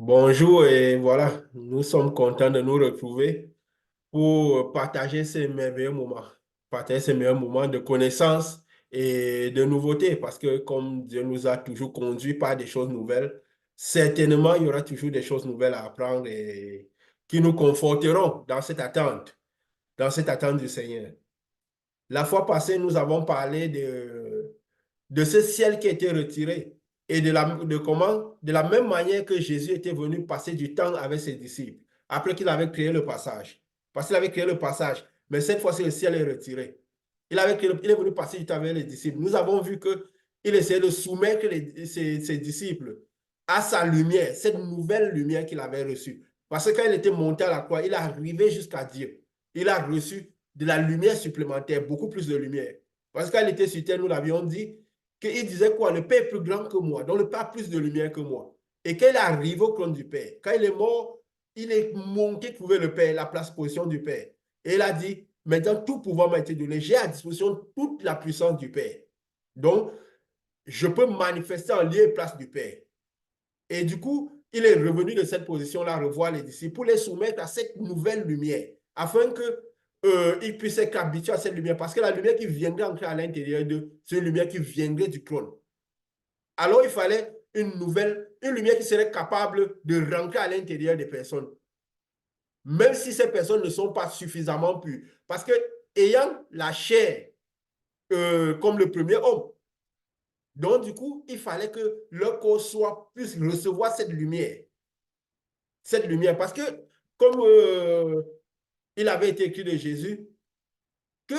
Bonjour et voilà, nous sommes contents de nous retrouver pour partager ces merveilleux moments, partager ces meilleurs moments de connaissance et de nouveautés parce que comme Dieu nous a toujours conduits par des choses nouvelles, certainement il y aura toujours des choses nouvelles à apprendre et qui nous conforteront dans cette attente du Seigneur. La fois passée, nous avons parlé de ce ciel qui a été retiré et de comment, de la même manière que Jésus était venu passer du temps avec ses disciples, après qu'il avait créé le passage. Parce qu'il avait créé le passage, mais cette fois-ci, le ciel est retiré. Il est venu passer du temps avec les disciples. Nous avons vu qu'il essayait de soumettre ses disciples à sa lumière, cette nouvelle lumière qu'il avait reçue. Parce que quand il était monté à la croix, il est arrivé jusqu'à Dieu. Il a reçu de la lumière supplémentaire, beaucoup plus de lumière. Parce que quand il était sur terre, nous l'avions dit, qu'il disait quoi? Le Père est plus grand que moi, donc le Père a plus de lumière que moi. Et quand il arrive au trône du Père, quand il est mort, il est monté trouver le Père, la place position du Père. Et il a dit, maintenant tout pouvoir m'a été donné, j'ai à disposition toute la puissance du Père. Donc, je peux manifester en lieu et place du Père. Et du coup, il est revenu de cette position-là, revoir les disciples, pour les soumettre à cette nouvelle lumière, afin que ils puissent être habitués à cette lumière, parce que la lumière qui viendrait entrer à l'intérieur d'eux, c'est une lumière qui viendrait du trône. Alors, il fallait une lumière qui serait capable de rentrer à l'intérieur des personnes, même si ces personnes ne sont pas suffisamment pures. Parce que, ayant la chair comme le premier homme, donc du coup, il fallait que leur corps puisse recevoir cette lumière. Cette lumière. Parce que, comme il avait été écrit de Jésus, que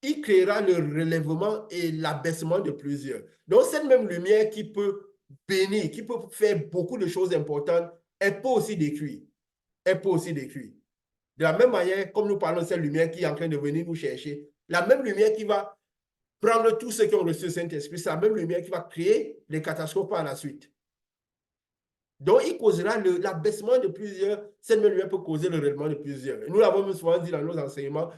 il créera le relèvement et l'abaissement de plusieurs. Donc, cette même lumière qui peut bénir, qui peut faire beaucoup de choses importantes, elle peut aussi détruire. Elle peut aussi détruire. De la même manière, comme nous parlons de cette lumière qui est en train de venir nous chercher, la même lumière qui va prendre tous ceux qui ont reçu le Saint-Esprit, c'est la même lumière qui va créer les catastrophes par la suite. Donc, il causera l'abaissement de plusieurs. Cette même lumière peut causer le relèvement de plusieurs. Et nous l'avons souvent dit dans nos enseignements,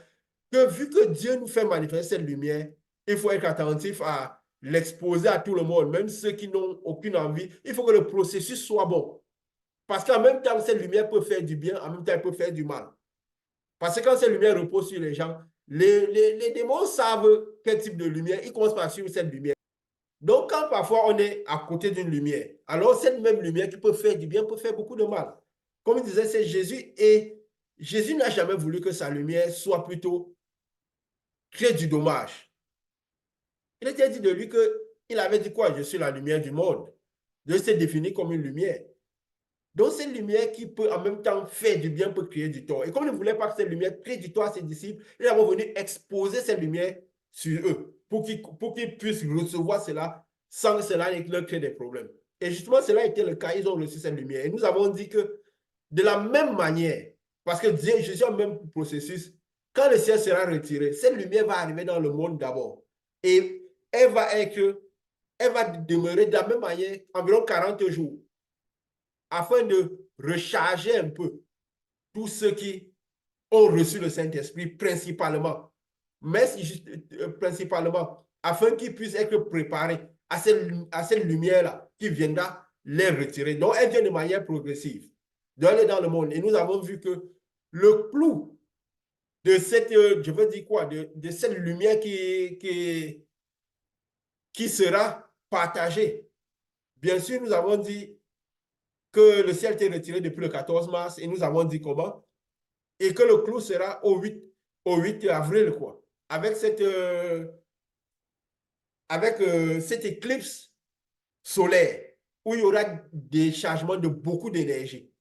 que vu que Dieu nous fait manifester cette lumière, il faut être attentif à l'exposer à tout le monde, même ceux qui n'ont aucune envie. Il faut que le processus soit bon. Parce qu'en même temps, cette lumière peut faire du bien, en même temps, elle peut faire du mal. Parce que quand cette lumière repose sur les gens, les démons savent quel type de lumière, ils commencent par suivre cette lumière. Donc, quand parfois on est à côté d'une lumière, alors cette même lumière qui peut faire du bien peut faire beaucoup de mal. Comme il disait, c'est Jésus, et Jésus n'a jamais voulu que sa lumière soit plutôt crée du dommage. Il était dit de lui qu'il avait dit quoi? Je suis la lumière du monde. Dieu s'est défini comme une lumière. Donc, cette lumière qui peut en même temps faire du bien peut créer du tort. Et comme il ne voulait pas que cette lumière crée du tort à ses disciples, il est revenu exposer cette lumière sur eux pour qu'ils puissent recevoir cela sans que cela leur crée des problèmes. Et justement, cela a été le cas. Ils ont reçu cette lumière. Et nous avons dit que de la même manière, parce que Dieu, Jésus a le même processus, quand le ciel sera retiré, cette lumière va arriver dans le monde d'abord. Et elle va demeurer de la même manière environ 40 jours, afin de recharger un peu tous ceux qui ont reçu le Saint-Esprit principalement, mais principalement, afin qu'ils puissent être préparés à cette lumière-là qui viendra les retirer. Donc, elle vient de manière progressive. Donc, elle est dans le monde. Et nous avons vu que le clou de cette, je veux dire quoi, de cette lumière qui sera partagée. Bien sûr, nous avons dit que le ciel était retiré depuis le 14 mars et nous avons dit comment. Et que le clou sera au 8 avril, quoi. Avec cette éclipse solaire où il y aura des changements de beaucoup d'énergie.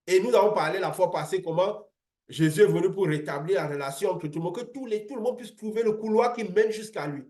Et nous avons parlé la fois passée comment Jésus est venu pour rétablir la relation entre tout le monde, que tout le monde puisse trouver le couloir qui mène jusqu'à lui.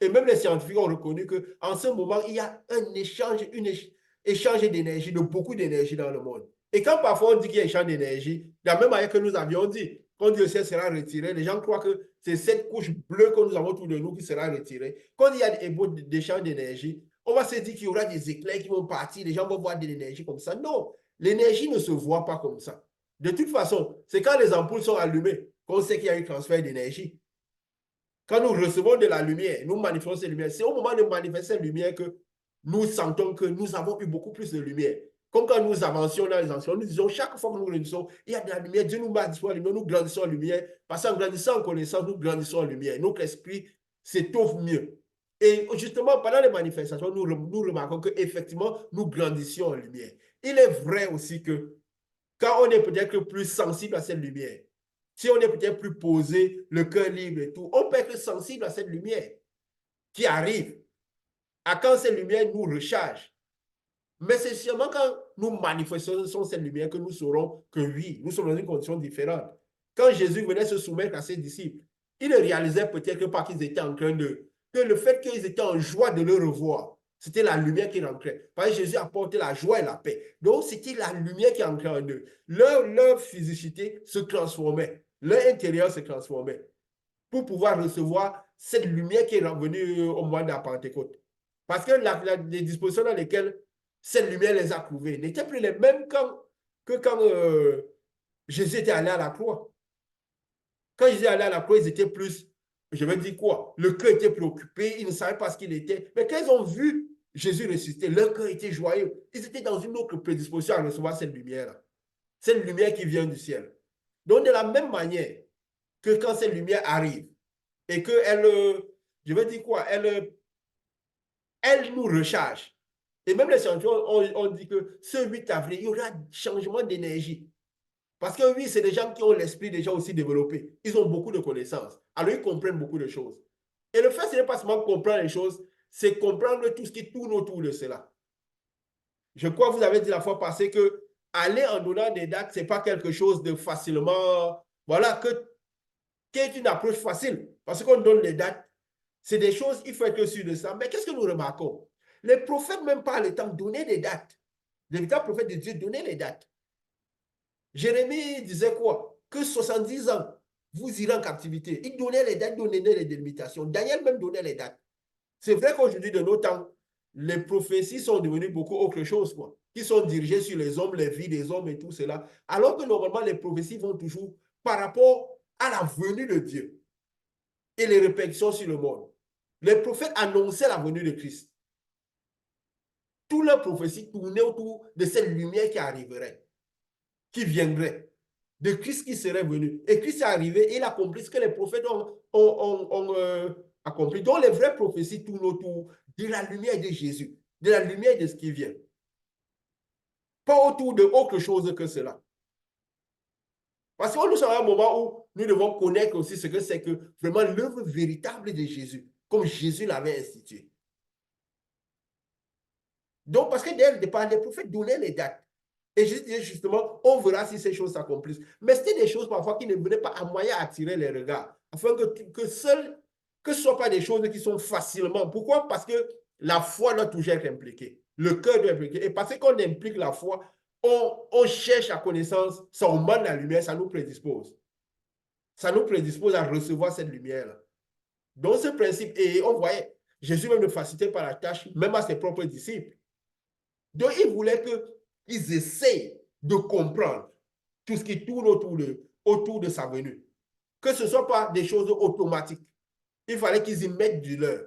Et même les scientifiques ont reconnu qu'en ce moment, il y a un échange d'énergie, de beaucoup d'énergie dans le monde. Et quand parfois on dit qu'il y a échange d'énergie, de la même manière que nous avions dit, quand le ciel sera retiré, les gens croient que c'est cette couche bleue que nous avons autour de nous qui sera retirée. Quand il y a des échanges d'énergie, on va se dire qu'il y aura des éclairs qui vont partir, les gens vont voir de l'énergie comme ça. Non, l'énergie ne se voit pas comme ça. De toute façon, c'est quand les ampoules sont allumées qu'on sait qu'il y a eu transfert d'énergie. Quand nous recevons de la lumière, nous manifestons cette lumière. C'est au moment de manifester cette lumière que nous sentons que nous avons eu beaucoup plus de lumière. Comme quand nous avancions dans les anciens, nous disons chaque fois que nous grandissons, il y a de la lumière, Dieu nous met à disposition, nous grandissons en lumière, parce qu'en grandissant en connaissance, nous grandissons en lumière. Notre esprit s'étoffe mieux. Et justement, pendant les manifestations, nous remarquons qu'effectivement, nous grandissions en lumière. Il est vrai aussi que quand on est peut-être plus sensible à cette lumière, si on est peut-être plus posé, le cœur libre et tout, on peut être sensible à cette lumière qui arrive, à quand cette lumière nous recharge. Mais c'est seulement quand nous manifestons cette lumière que nous saurons que oui, nous sommes dans une condition différente. Quand Jésus venait se soumettre à ses disciples, il ne réalisait peut-être que pas qu'ils étaient en train de... que le fait qu'ils étaient en joie de le revoir, c'était la lumière qui rentrait. Parce que Jésus apportait la joie et la paix. Donc, c'était la lumière qui entrait en eux. Leur physicité se transformait. Leur intérieur se transformait pour pouvoir recevoir cette lumière qui est revenue au moment de la Pentecôte. Parce que les dispositions dans lesquelles cette lumière les a trouvées n'étaient plus les mêmes que quand Jésus était allé à la croix. Quand Jésus est allé à la croix, ils étaient plus, je vais dire quoi, le cœur était préoccupé, ils ne savaient pas ce qu'il était. Mais quand ils ont vu Jésus ressusciter, leur cœur était joyeux. Ils étaient dans une autre prédisposition à recevoir cette lumière-là. Cette lumière qui vient du ciel. Donc, de la même manière que quand cette lumière arrive et qu'elle, je vais dire quoi, elle nous recharge. Et même les scientifiques ont dit que ce 8 avril, il y aura un changement d'énergie. Parce que oui, c'est des gens qui ont l'esprit déjà aussi développé. Ils ont beaucoup de connaissances. Alors, ils comprennent beaucoup de choses. Et le fait, ce n'est pas seulement comprendre les choses, c'est comprendre tout ce qui tourne autour de cela. Je crois que vous avez dit la fois passée que aller en donnant des dates, ce n'est pas quelque chose de facilement, voilà, qui est une approche facile. Parce qu'on donne les dates, c'est des choses, il faut être sûr de ça. Mais qu'est-ce que nous remarquons? Les prophètes, même par le temps, donnaient des dates. Les véritables prophètes de Dieu donnaient les dates. Jérémie disait quoi? Que 70 ans, vous irez en captivité. Il donnait les dates, donnait les délimitations. Daniel même donnait les dates. C'est vrai qu'aujourd'hui, de nos temps, les prophéties sont devenues beaucoup autre chose, quoi, qui sont dirigées sur les hommes, les vies des hommes et tout cela. Alors que normalement, les prophéties vont toujours par rapport à la venue de Dieu et les répercussions sur le monde. Les prophètes annonçaient la venue de Christ. Toutes leurs prophéties tournaient autour de cette lumière qui arriverait, qui viendrait, de Christ qui serait venu. Et Christ est arrivé et il a accompli ce que les prophètes ont accompli. Donc les vraies prophéties tournent autour de la lumière de Jésus, de la lumière de ce qui vient. Pas autour de autre chose que cela. Parce que nous sommes à un moment où nous devons connaître aussi ce que c'est que vraiment l'œuvre véritable de Jésus, comme Jésus l'avait institué. Donc, parce que dès le départ, les prophètes donnaient les dates. Et Jésus disait justement, on verra si ces choses s'accomplissent. Mais c'était des choses parfois qui ne venaient pas à moyen attirer les regards. Afin que ce ne soit pas des choses qui sont facilement. Pourquoi? Parce que la foi doit toujours être impliquée. Le cœur doit être impliqué. Et parce qu'on implique la foi, on cherche la connaissance, ça augmente la lumière, ça nous prédispose. Ça nous prédispose à recevoir cette lumière-là. Donc, ce principe, et on voyait, Jésus même ne facilitait pas la tâche, même à ses propres disciples. Donc, il voulait qu'ils essayent de comprendre tout ce qui tourne autour de sa venue. Que ce ne soit pas des choses automatiques. Il fallait qu'ils y mettent du leur.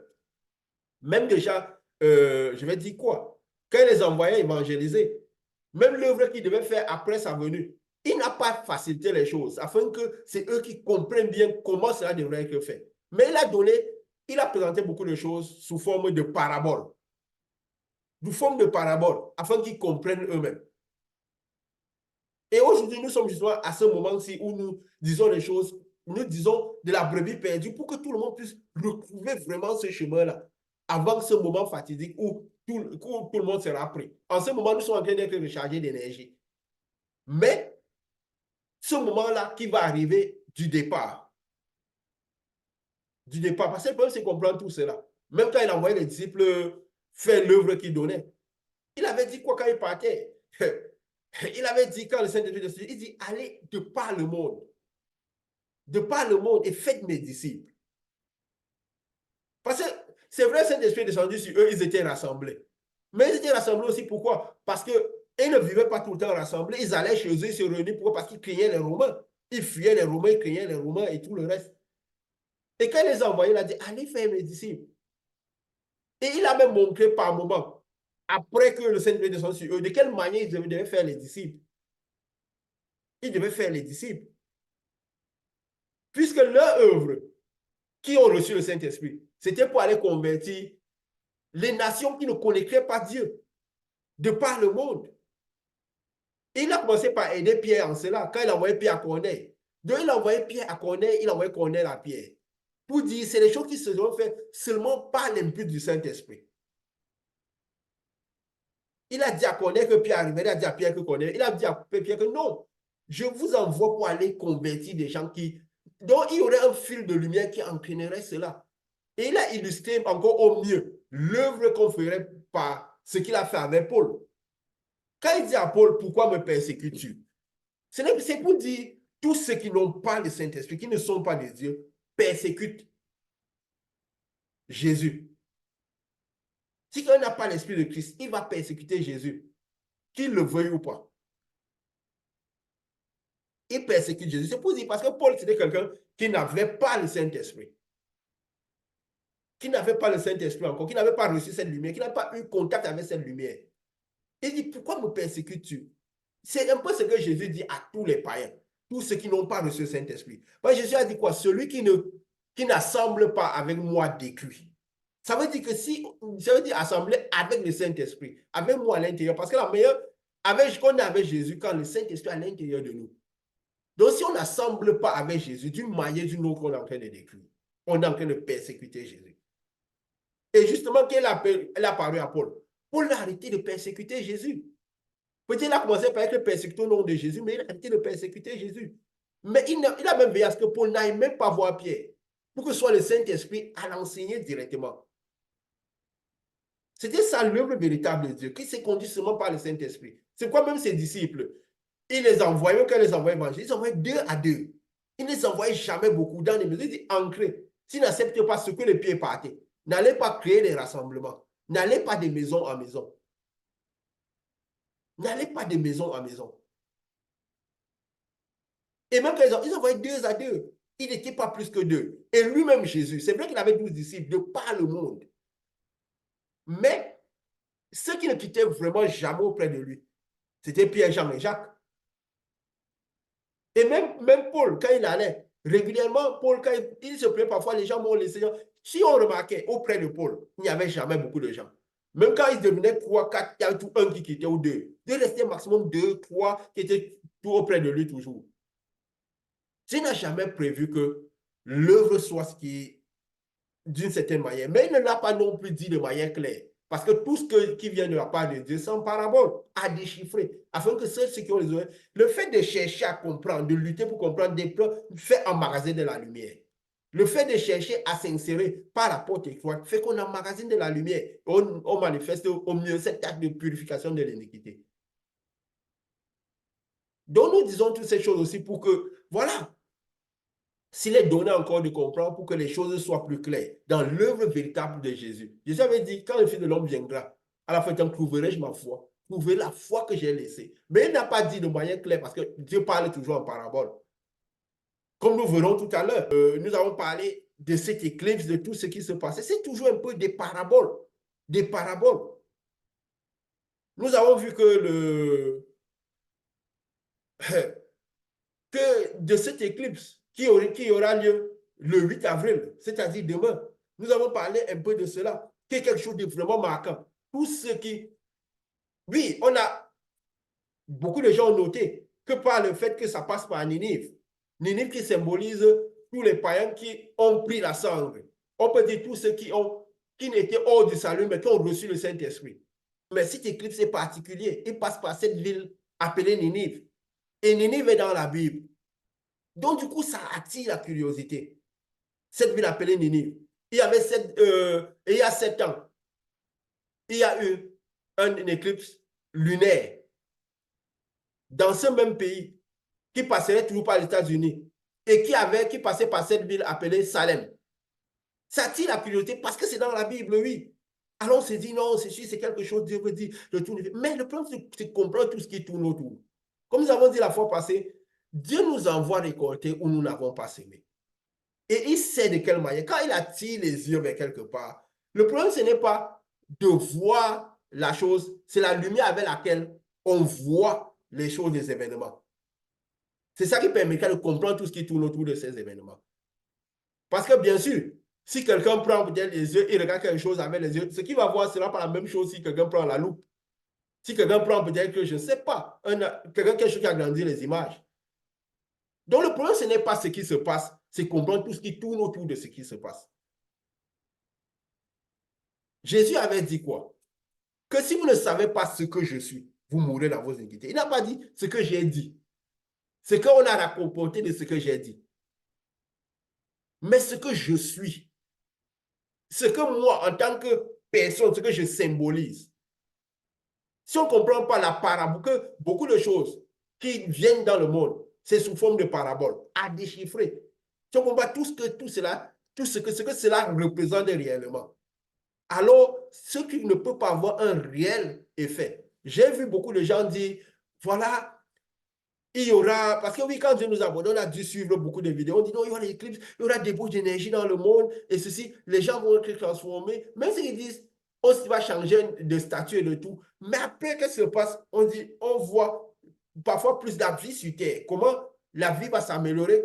Même déjà, je vais dire quoi? Quand il les envoyait évangéliser, même l'œuvre qu'il devait faire après sa venue, il n'a pas facilité les choses afin que c'est eux qui comprennent bien comment cela devrait être fait. Mais il a présenté beaucoup de choses sous forme de paraboles. Sous forme de paraboles, afin qu'ils comprennent eux-mêmes. Et aujourd'hui, nous sommes justement à ce moment-ci où nous disons les choses, nous disons de la brebis perdue pour que tout le monde puisse retrouver vraiment ce chemin-là avant ce moment fatidique où tout le monde sera pris. En ce moment, nous sommes en train d'être rechargés d'énergie. Mais ce moment-là qui va arriver du départ. Du départ. Parce que le problème, c'est comprendre tout cela. Même quand il envoyait les disciples faire l'œuvre qu'il donnait, il avait dit quoi quand il partait? Il avait dit, quand le Saint-Esprit, il dit, allez de par le monde. De par le monde et faites mes disciples. Parce que c'est vrai, le Saint-Esprit est descendu sur eux, ils étaient rassemblés. Mais ils étaient rassemblés aussi, pourquoi? Parce qu'ils ne vivaient pas tout le temps rassemblés. Ils allaient chez eux, ils se réunissaient. Pourquoi? Parce qu'ils craignaient les Romains. Ils fuyaient les Romains, ils craignaient les Romains et tout le reste. Et quand il les a envoyés, il a dit, allez faire mes disciples. Et il a même montré par moments après que le Saint-Esprit descend sur eux, de quelle manière ils devaient faire les disciples? Ils devaient faire les disciples. Puisque leur œuvre, qui ont reçu le Saint-Esprit, c'était pour aller convertir les nations qui ne connaîtraient pas Dieu, de par le monde. Et il a commencé par aider Pierre en cela, quand il a envoyé Pierre à Corneille. Donc, il a envoyé Pierre à Corneille, il a envoyé Corneille à Pierre. Pour dire, c'est les choses qui se sont faites seulement par l'impulsion du Saint-Esprit. Il a dit à Corneille que Pierre arrivait, il a dit à Pierre que Corneille, il a dit à Pierre que non, je vous envoie pour aller convertir des gens qui... Donc, il y aurait un fil de lumière qui entraînerait cela. Et il a illustré encore au mieux l'œuvre qu'on ferait par ce qu'il a fait avec Paul. Quand il dit à Paul, pourquoi me persécutes-tu? C'est pour dire, tous ceux qui n'ont pas le Saint-Esprit, qui ne sont pas de Dieu, persécutent Jésus. Si quelqu'un n'a pas l'Esprit de Christ, il va persécuter Jésus, qu'il le veuille ou pas. Il persécute Jésus. C'est pour dire, parce que Paul, c'était quelqu'un qui n'avait pas le Saint-Esprit. Qui n'avait pas le Saint-Esprit encore, qui n'avait pas reçu cette lumière, qui n'a pas eu contact avec cette lumière. Il dit, pourquoi me persécutes-tu? C'est un peu ce que Jésus dit à tous les païens, tous ceux qui n'ont pas reçu le Saint-Esprit. Jésus a dit quoi? Celui qui n'assemble pas avec moi décuit. Ça veut dire que ça veut dire assembler avec le Saint-Esprit, avec moi à l'intérieur. Parce que la meilleure, qu'on est avec Jésus, quand le Saint-Esprit est à l'intérieur de nous. Donc, si on n'assemble pas avec Jésus, d'une manière ou d'une autre, on est en train de décuire. On est en train de persécuter Jésus. Et justement, elle a parlé à Paul. Paul a arrêté de persécuter Jésus. Peut-être qu'il a commencé par être persécuté au nom de Jésus, mais il a arrêté de persécuter Jésus. Mais il a même veillé à ce que Paul n'aille même pas voir Pierre, pour que ce soit le Saint-Esprit à l'enseigner directement. C'était ça l'œuvre véritable de Dieu, qui s'est conduit seulement par le Saint-Esprit. C'est quoi même ses disciples? Il les envoyait, quand ils les envoyaient manger, ils envoyaient 2 à 2. Ils ne les envoyaient jamais beaucoup dans les mesures ancrées. S'ils n'acceptent pas ce que les pieds partaient, n'allez pas créer des rassemblements. N'allez pas de maison en maison. N'allez pas de maison en maison. Et même quand ils envoyaient 2 à 2, il n'était pas plus que 2. Et lui-même, Jésus, c'est vrai qu'il avait 12 disciples de par le monde. Mais ceux qui ne quittaient vraiment jamais auprès de lui, c'était Pierre, Jean et Jacques. Et même Paul, quand il allait, régulièrement, Paul, quand il se plaît, parfois les gens m'ont laissé. Si on remarquait auprès de Paul, il n'y avait jamais beaucoup de gens. Même quand ils devenaient 3, 4, il y avait tout un qui quittait ou 2. Il restait maximum 2, 3 qui étaient tout auprès de lui toujours. Il n'a jamais prévu que l'œuvre soit ce qui, d'une certaine manière. Mais il ne l'a pas non plus dit de manière claire. Parce que tout ce qui vient de la part de Dieu, c'est en parabole, à déchiffrer, afin que ceux qui ont les oreilles, le fait de chercher à comprendre, de lutter pour comprendre des plans, fait emmagasiner de la lumière. Le fait de chercher à s'insérer par la porte étroite fait qu'on emmagasine de la lumière. On manifeste au mieux cet acte de purification de l'iniquité. Donc nous disons toutes ces choses aussi pour que, voilà, s'il est donné encore de comprendre pour que les choses soient plus claires dans l'œuvre véritable de Jésus. Jésus avait dit, quand le Fils de l'homme viendra, à la fin du temps, trouverai-je ma foi? Trouverai la foi que j'ai laissée. Mais il n'a pas dit de manière claire parce que Dieu parle toujours en parabole. Comme nous verrons tout à l'heure, nous avons parlé de cette éclipse, de tout ce qui se passait. C'est toujours un peu des paraboles. Des paraboles. Nous avons vu que de cette éclipse qui aura lieu le 8 avril, c'est-à-dire demain. Nous avons parlé un peu de cela, qui est quelque chose de vraiment marquant. Tout ce qui... Oui, beaucoup de gens ont noté que par le fait que ça passe par Ninive, Ninive qui symbolise tous les païens qui ont pris la cendre. On peut dire tous ceux qui n'étaient hors du salut, mais qui ont reçu le Saint-Esprit. Mais cette éclipse est particulier. Il passe par cette ville appelée Ninive. Et Ninive est dans la Bible. Donc, du coup, ça attire la curiosité. Cette ville appelée Ninive. Il y a 7 ans, il y a eu une éclipse lunaire dans ce même pays qui passerait toujours par les États-Unis et qui passait par cette ville appelée Salem. Ça attire la curiosité parce que c'est dans la Bible, oui. Alors on se dit, non, c'est sûr, c'est quelque chose, Dieu veut dire, de tout. Mais le problème, c'est de comprendre tout ce qui tourne autour. Comme nous avons dit la fois passée, Dieu nous envoie récolter où nous n'avons pas semé. Et il sait de quelle manière. Quand il attire les yeux vers quelque part, le problème, ce n'est pas de voir la chose, c'est la lumière avec laquelle on voit les choses, les événements. C'est ça qui permettra de comprendre tout ce qui tourne autour de ces événements. Parce que bien sûr, si quelqu'un prend peut-être les yeux et regarde quelque chose avec les yeux, ce qu'il va voir sera pas la même chose si quelqu'un prend la loupe. Si quelqu'un prend peut-être que, je ne sais pas, quelque chose qui agrandit les images. Donc le problème, ce n'est pas ce qui se passe, c'est comprendre tout ce qui tourne autour de ce qui se passe. Jésus avait dit quoi? Que si vous ne savez pas ce que je suis, vous mourrez dans vos iniquités. Il n'a pas dit ce que j'ai dit. Ce qu'on a rapporté de ce que j'ai dit. Mais ce que je suis. Ce que moi, en tant que personne, ce que je symbolise. Si on ne comprend pas la parabole, que beaucoup de choses qui viennent dans le monde, c'est sous forme de parabole, à déchiffrer. Si on ne comprend pas tout ce que cela représente réellement, alors ce qui ne peut pas avoir un réel effet. J'ai vu beaucoup de gens dire, voilà, il y aura, parce que oui, quand Dieu nous a abandonnés, on a dû suivre beaucoup de vidéos, on dit non, il y aura des éclipses, il y aura des bouches d'énergie dans le monde, et ceci, les gens vont être transformés, même s'ils disent, on va changer de statut et de tout, mais après, qu'est-ce qui se passe? On dit, on voit parfois plus de vie sur Terre, comment la vie va s'améliorer,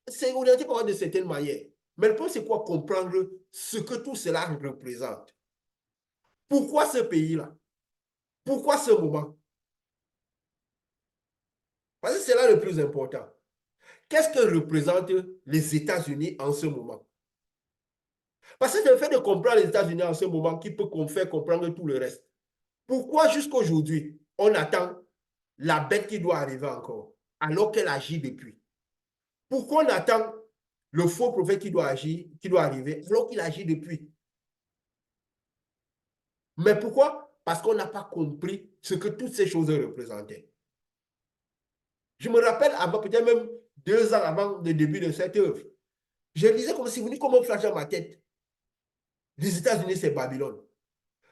c'est orienté par de certaines manières. Mais le point, c'est quoi? Comprendre ce que tout cela représente. Pourquoi ce pays-là? Pourquoi ce moment? Parce que c'est là le plus important. Qu'est-ce que représentent les États-Unis en ce moment? Parce que c'est le fait de comprendre les États-Unis en ce moment qui peut faire comprendre tout le reste. Pourquoi jusqu'à aujourd'hui, on attend la bête qui doit arriver encore, alors qu'elle agit depuis? Pourquoi on attend le faux prophète qui doit agir, qui doit arriver, alors qu'il agit depuis? Mais pourquoi? Parce qu'on n'a pas compris ce que toutes ces choses représentaient. Je me rappelle, avant peut-être même 2 ans avant le début de cette œuvre, je lisais comme si vous dites comment flash dans ma tête. Les États-Unis, c'est Babylone.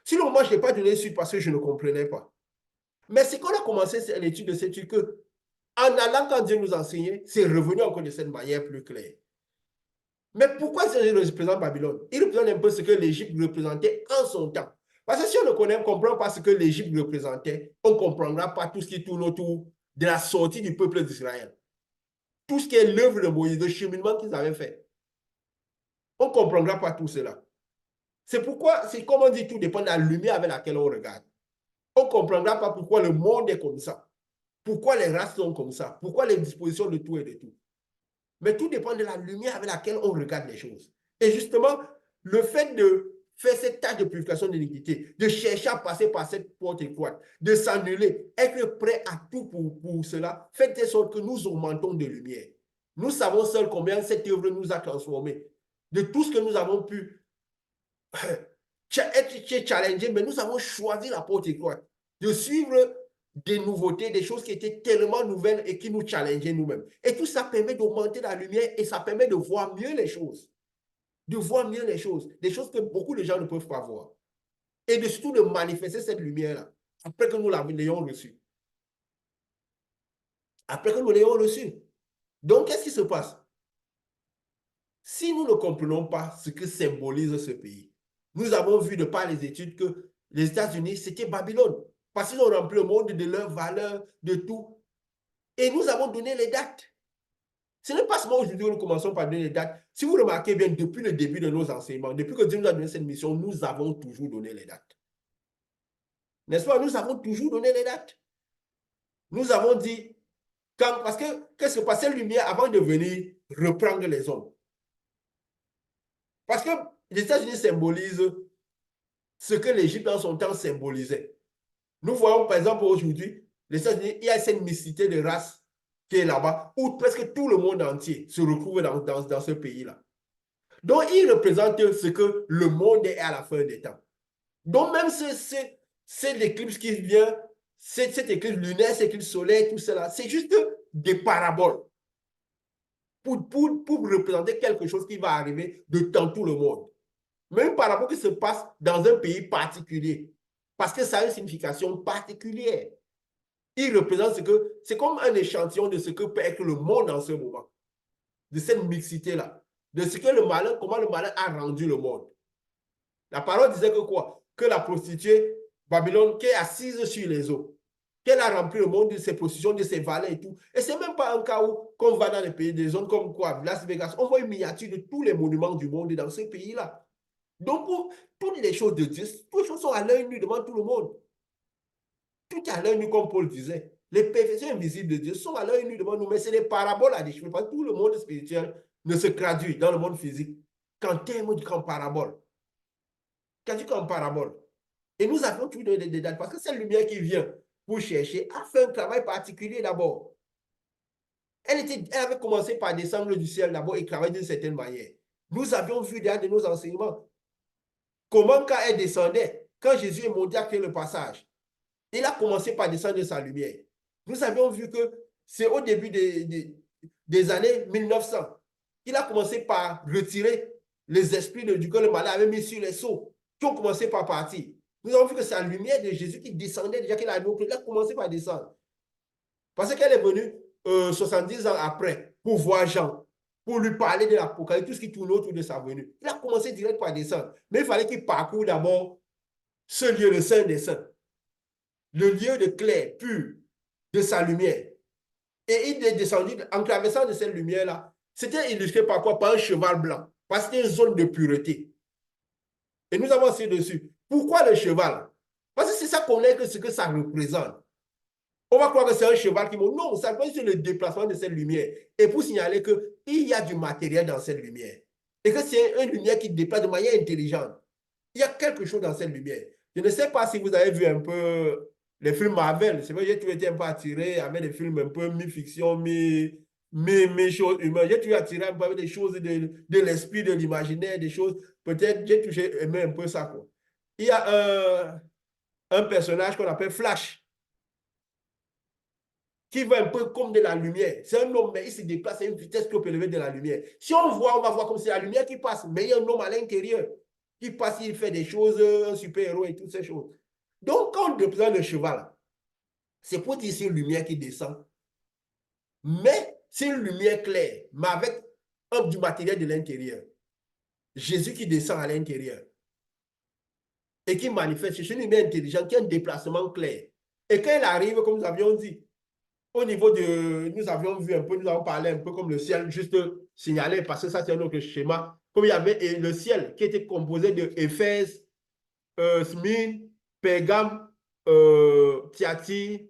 Sinon, moi, je n'ai pas donné suite parce que je ne comprenais pas. Mais c'est qu'on a commencé l'étude de cette étude que, en allant quand Dieu nous enseignait, c'est revenu encore de cette manière plus claire. Mais pourquoi il représente Babylone? Il représente un peu ce que l'Égypte représentait en son temps. Parce que si on ne comprend pas ce que l'Égypte représentait, on ne comprendra pas tout ce qui tourne autour de la sortie du peuple d'Israël. Tout ce qui est l'œuvre de Moïse, le cheminement qu'ils avaient fait. On ne comprendra pas tout cela. C'est pourquoi, c'est comme on dit, tout dépend de la lumière avec laquelle on regarde. On ne comprendra pas pourquoi le monde est comme ça. Pourquoi les races sont comme ça. Pourquoi les dispositions de tout et de tout. Mais tout dépend de la lumière avec laquelle on regarde les choses. Et justement, le fait de faire cette tâche de purification de l'iniquité, de chercher à passer par cette porte étroite, de s'annuler, être prêt à tout pour cela, fait de sorte que nous augmentons de lumière. Nous savons seuls combien cette œuvre nous a transformés. De tout ce que nous avons pu être challengés, mais nous avons choisi la porte étroite, de suivre des nouveautés, des choses qui étaient tellement nouvelles et qui nous challengeaient nous-mêmes. Et tout ça permet d'augmenter la lumière et ça permet de voir mieux les choses. De voir mieux les choses. Des choses que beaucoup de gens ne peuvent pas voir. Et de surtout de manifester cette lumière-là après que nous l'ayons reçue. Après que nous l'ayons reçue. Donc, qu'est-ce qui se passe? Si nous ne comprenons pas ce que symbolise ce pays, nous avons vu de par les études que les États-Unis, c'était Babylone. Parce qu'ils ont rempli le monde de leurs valeurs, de tout. Et nous avons donné les dates. Ce n'est pas seulement aujourd'hui que nous commençons par donner les dates. Si vous remarquez bien, depuis le début de nos enseignements, depuis que Dieu nous a donné cette mission, nous avons toujours donné les dates. N'est-ce pas? Nous avons toujours donné les dates. Nous avons dit, parce que qu'est-ce que passait lumière avant de venir reprendre les hommes? Parce que les États-Unis symbolisent ce que l'Égypte en son temps symbolisait. Nous voyons par exemple aujourd'hui, les États-Unis, il y a cette mixité de races qui est là-bas, où presque tout le monde entier se retrouve dans ce pays-là. Donc, il représente ce que le monde est à la fin des temps. Donc, même c'est l'éclipse qui vient, cette éclipse lunaire, cette éclipse solaire, tout cela, c'est juste des paraboles pour représenter quelque chose qui va arriver dans tout le monde. Même par rapport qui se passe dans un pays particulier. Parce que ça a une signification particulière. Il représente ce que, c'est comme un échantillon de ce que peut être le monde en ce moment. De cette mixité-là. De ce que le malin, comment le malin a rendu le monde. La parole disait que quoi? Que la prostituée Babylone qui est assise sur les eaux, qu'elle a rempli le monde de ses positions, de ses valeurs et tout. Et ce n'est même pas un cas où, quand on va dans les pays des zones comme quoi, Las Vegas, on voit une miniature de tous les monuments du monde dans ce pays-là. Donc, pour toutes les choses de Dieu, toutes les choses sont à l'œil nu devant tout le monde. Tout est à l'œil nu, comme Paul disait. Les perfections invisibles de Dieu sont à l'œil nu devant nous, mais c'est des paraboles à déchiffrer. Parce que tout le monde spirituel ne se traduit dans le monde physique qu'en termes qu'en parabole. Qu'en parabole. Et nous avons tout des détails parce que cette lumière qui vient pour chercher a fait un travail particulier d'abord. Elle avait commencé par descendre du ciel d'abord et travailler d'une certaine manière. Nous avions vu derrière de nos enseignements comment quand elle descendait, quand Jésus est monté à créer le passage, il a commencé par descendre de sa lumière. Nous avions vu que c'est au début des années 1900 qu'il a commencé par retirer les esprits du cœur, le malin avait mis sur les seaux, qui ont commencé par partir. Nous avons vu que c'est la lumière de Jésus qui descendait déjà qu'il a commencé par descendre. Parce qu'elle est venue 70 ans après pour voir Jean, pour lui parler de l'Apocalypse, tout ce qui tourne autour de sa venue. Il a commencé direct par descendre. Mais il fallait qu'il parcourt d'abord ce lieu, le Saint des Saints, le lieu de clair, pur, de sa lumière. Et il est descendu en traversant de cette lumière-là. C'était illustré par quoi? Par un cheval blanc. Parce que c'était une zone de pureté. Et nous avons essayé dessus. Pourquoi le cheval? Parce que c'est ça qu'on est, ce que ça représente. On va croire que c'est un cheval qui monte. Non, ça représente le déplacement de cette lumière. Et pour signaler qu'il y a du matériel dans cette lumière. Et que c'est une lumière qui déplace de manière intelligente. Il y a quelque chose dans cette lumière. Je ne sais pas si vous avez vu un peu les films Marvel. C'est vrai que j'ai toujours été un peu attiré avec des films un peu mi-fiction, mi-choses humaines. J'ai toujours attiré un peu avec des choses de l'esprit, de l'imaginaire, des choses. Peut-être j'ai toujours aimé un peu ça, quoi. Il y a un personnage qu'on appelle Flash qui va un peu comme de la lumière. C'est un homme, mais il se déplace à une vitesse trop élevée de la lumière. Si on voit, on va voir comme c'est la lumière qui passe, mais il y a un homme à l'intérieur qui passe, il fait des choses, un super-héros et toutes ces choses. Donc, quand on représente le cheval, c'est pour dire c'est une lumière qui descend, mais c'est une lumière claire, mais avec du matériel de l'intérieur. Jésus qui descend à l'intérieur et qui manifeste, c'est une lumière intelligente qui a un déplacement clair. Et quand il arrive, comme nous avions dit, au niveau de, nous avions vu un peu, nous avons parlé un peu comme le ciel, juste signalé, parce que ça c'est un autre schéma, comme il y avait le ciel qui était composé de Éphèse, Smyrne, Pergame, Thyatire,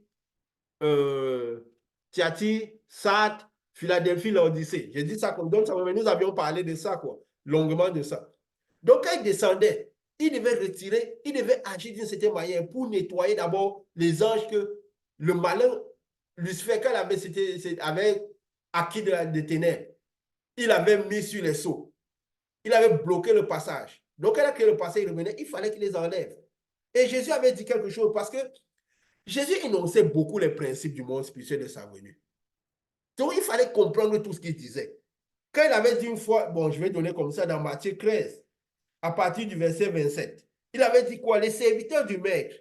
Sardes, Philadelphie, l'Odyssée. J'ai dit ça comme donc, mais nous avions parlé de ça, quoi, longuement de ça. Donc, quand il descendait, il devait retirer, il devait agir d'une certaine manière pour nettoyer d'abord les anges que le malin Lucifer, quand avait acquis des ténèbres, il avait mis sur les seaux. Il avait bloqué le passage. Donc, quand le passage revenait, il fallait qu'il les enlève. Et Jésus avait dit quelque chose parce que Jésus énonçait beaucoup les principes du monde spirituel de sa venue. Donc, il fallait comprendre tout ce qu'il disait. Quand il avait dit une fois, bon, je vais donner comme ça dans Matthieu 13, à partir du verset 27, il avait dit quoi? Les serviteurs du maître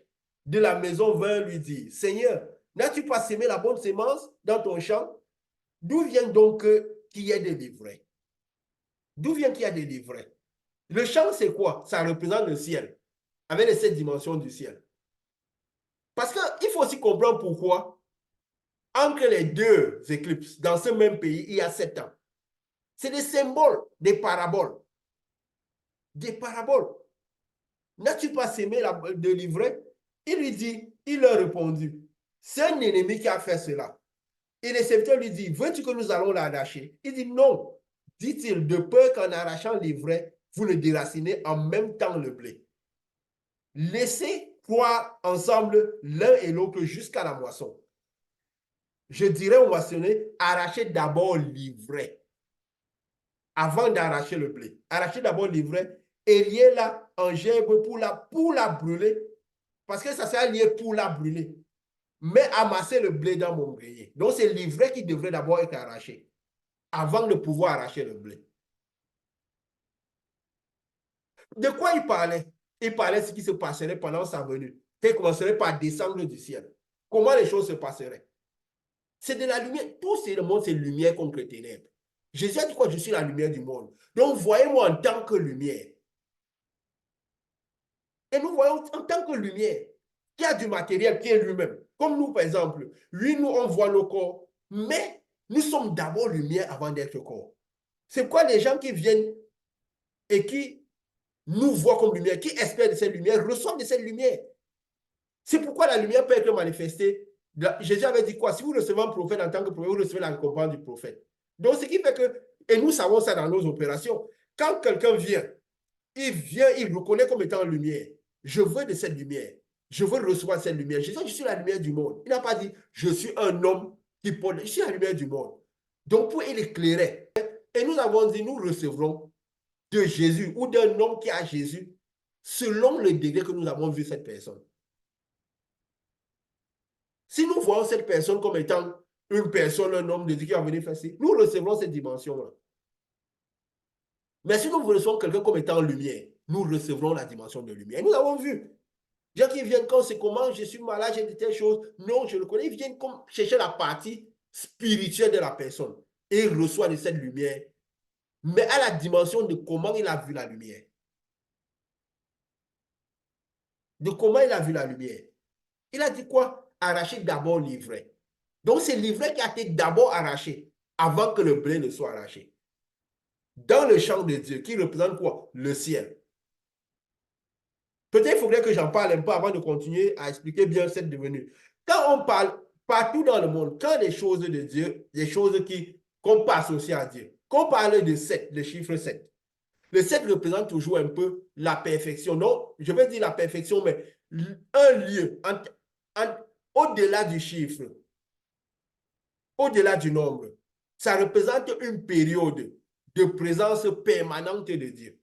de la maison vinrent lui dire, Seigneur, n'as-tu pas semé la bonne sémence dans ton champ? D'où vient donc qu'il y ait des livrets? D'où vient qu'il y a des livrets? Le champ, c'est quoi? Ça représente le ciel, avec les 7 dimensions du ciel. Parce qu'il faut aussi comprendre pourquoi, entre les deux éclipses, dans ce même pays, il y a 7 ans. C'est des symboles, des paraboles. Des paraboles. N'as-tu pas semé de livret? Il lui dit, il leur a répondu, c'est un ennemi qui a fait cela. Et les serviteurs lui disent, veux-tu que nous allons l'arracher? Il dit non, dit-il, de peur qu'en arrachant l'ivraie, vous ne déracinez en même temps le blé. Laissez croire ensemble l'un et l'autre jusqu'à la moisson. Je dirais au moissonnier, arrachez d'abord l'ivraie avant d'arracher le blé. Arrachez d'abord l'ivraie et liez-la en gerbe pour la brûler, parce que ça sera lié pour la brûler. Mais amasser le blé dans mon grenier. Donc, c'est l'ivraie qui devrait d'abord être arraché avant de pouvoir arracher le blé. De quoi il parlait? Il parlait de ce qui se passerait pendant sa venue. Qu'il commencerait par descendre du ciel. Comment les choses se passeraient? C'est de la lumière. Tout le monde, c'est lumière contre ténèbres. Jésus a dit quoi? Je suis la lumière du monde. Donc, voyez-moi en tant que lumière. Et nous voyons en tant que lumière. qui a du matériel qui est lui-même. Comme nous, par exemple. Oui, nous, on voit nos corps, mais nous sommes d'abord lumière avant d'être corps. C'est pourquoi les gens qui viennent et qui nous voient comme lumière, qui espèrent de cette lumière, reçoivent de cette lumière. C'est pourquoi la lumière peut être manifestée. Jésus avait dit quoi? Si vous recevez un prophète en tant que prophète, vous recevez la récompense du prophète. Donc, ce qui fait que, et nous savons ça dans nos opérations, quand quelqu'un vient, il reconnaît comme étant lumière. Je veux de cette lumière. Je veux recevoir cette lumière. Jésus dit, je suis la lumière du monde. Il n'a pas dit, je suis un homme qui porte, je suis la lumière du monde. Donc, pour il éclairait. Et nous avons dit, nous recevrons de Jésus ou d'un homme qui a Jésus selon le degré que nous avons vu cette personne. Si nous voyons cette personne comme étant une personne, un homme de Dieu qui va venir faire ci, nous recevrons cette dimension-là. Mais si nous recevons quelqu'un comme étant lumière, nous recevrons la dimension de lumière. Et nous avons vu. Les gens qui viennent quand c'est comment, je suis malade, j'ai de telles choses. Non, je le connais. Ils viennent comme chercher la partie spirituelle de la personne. Et ils reçoivent de cette lumière. Mais à la dimension de comment il a vu la lumière. De comment il a vu la lumière. Il a dit quoi? Arracher d'abord l'ivraie. Donc c'est l'ivraie qui a été d'abord arraché avant que le blé ne soit arraché. Dans le champ de Dieu, qui représente quoi? Le ciel. Peut-être il faudrait que j'en parle un peu avant de continuer à expliquer bien cette devenue. Quand on parle partout dans le monde, quand les choses de Dieu, les choses qu'on passe aussi à Dieu, qu'on parle de 7, le chiffre 7, le 7 représente toujours un peu la perfection. Non, je vais dire la perfection, mais un lieu au-delà du chiffre, au-delà du nombre, ça représente une période de présence permanente de Dieu.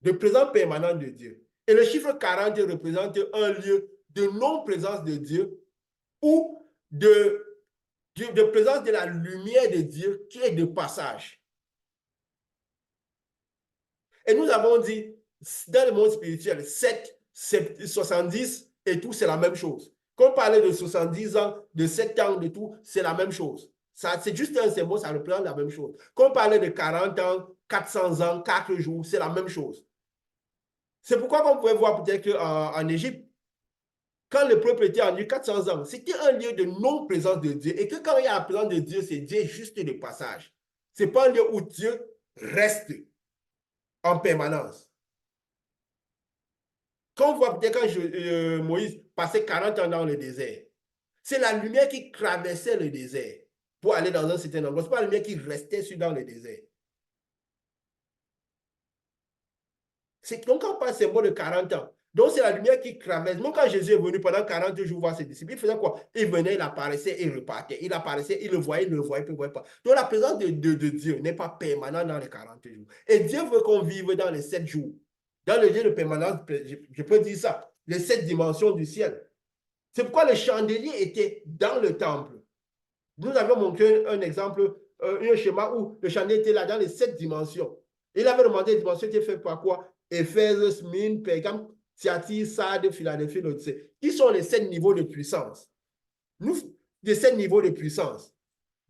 De présence permanente de Dieu. Et le chiffre 40 représente un lieu de non-présence de Dieu ou de présence de la lumière de Dieu qui est de passage. Et nous avons dit, dans le monde spirituel, 7, 70 et tout, c'est la même chose. Quand on parlait de 70 ans, de 7 ans, de tout, c'est la même chose. C'est juste un symbole, ça représente la même chose. Quand on parlait de 40 ans, 400 ans, 4 jours, c'est la même chose. C'est pourquoi on pouvait voir peut-être qu'en Égypte, quand le peuple était en 400 ans, c'était un lieu de non-présence de Dieu. Et que quand il y a la présence de Dieu, c'est Dieu juste de passage. Ce n'est pas un lieu où Dieu reste en permanence. Quand on voit peut-être quand Moïse passait 40 ans dans le désert, c'est la lumière qui traversait le désert pour aller dans un certain endroit. Ce n'est pas la lumière qui restait dans le désert. C'est donc quand on parle symbole de 40 ans. Donc c'est la lumière qui traverse. Même quand Jésus est venu pendant 40 jours voir ses disciples, il faisait quoi? Il venait, il apparaissait, il repartait. Il apparaissait, il le voyait, il ne le voyait, il ne voyait pas. Donc la présence de Dieu n'est pas permanente dans les 40 jours. Et Dieu veut qu'on vive dans les 7 jours. Dans le lieu de permanence, je peux dire ça, les 7 dimensions du ciel. C'est pourquoi le chandelier était dans le temple. Nous avions montré un exemple, un schéma où le chandelier était là dans les 7 dimensions. Il avait demandé les dimensions étaient faites par quoi? Éphèse, Smyrne, Pergame, Thyatire, Sardes, Philadelphie, l'Odyssée. Qui sont les 7 niveaux de puissance? Nous, les 7 niveaux de puissance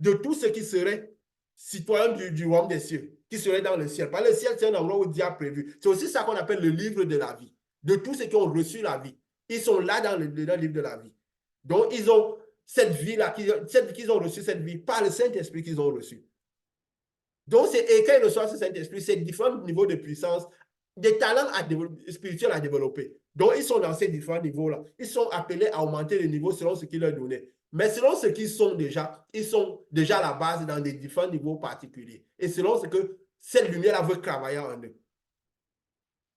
de tout ce qui serait citoyen du royaume des cieux, qui serait dans le ciel. Parce que le ciel, c'est un endroit où Dieu a prévu. C'est aussi ça qu'on appelle le livre de la vie. De tous ceux qui ont reçu la vie. Ils sont là dans le livre de la vie. Donc, ils ont cette vie-là, qu'ils ont reçu cette vie par le Saint-Esprit qu'ils ont reçu. Donc, et quand ils reçoivent ce Saint-Esprit, c'est différents niveaux de puissance, des talents spirituels à développer. Donc, ils sont dans ces différents niveaux-là. Ils sont appelés à augmenter les niveaux selon ce qu'il leur donnait. Mais selon ce qu'ils sont déjà, ils sont déjà à la base dans des différents niveaux particuliers. Et selon ce que cette lumière-là veut travailler en eux.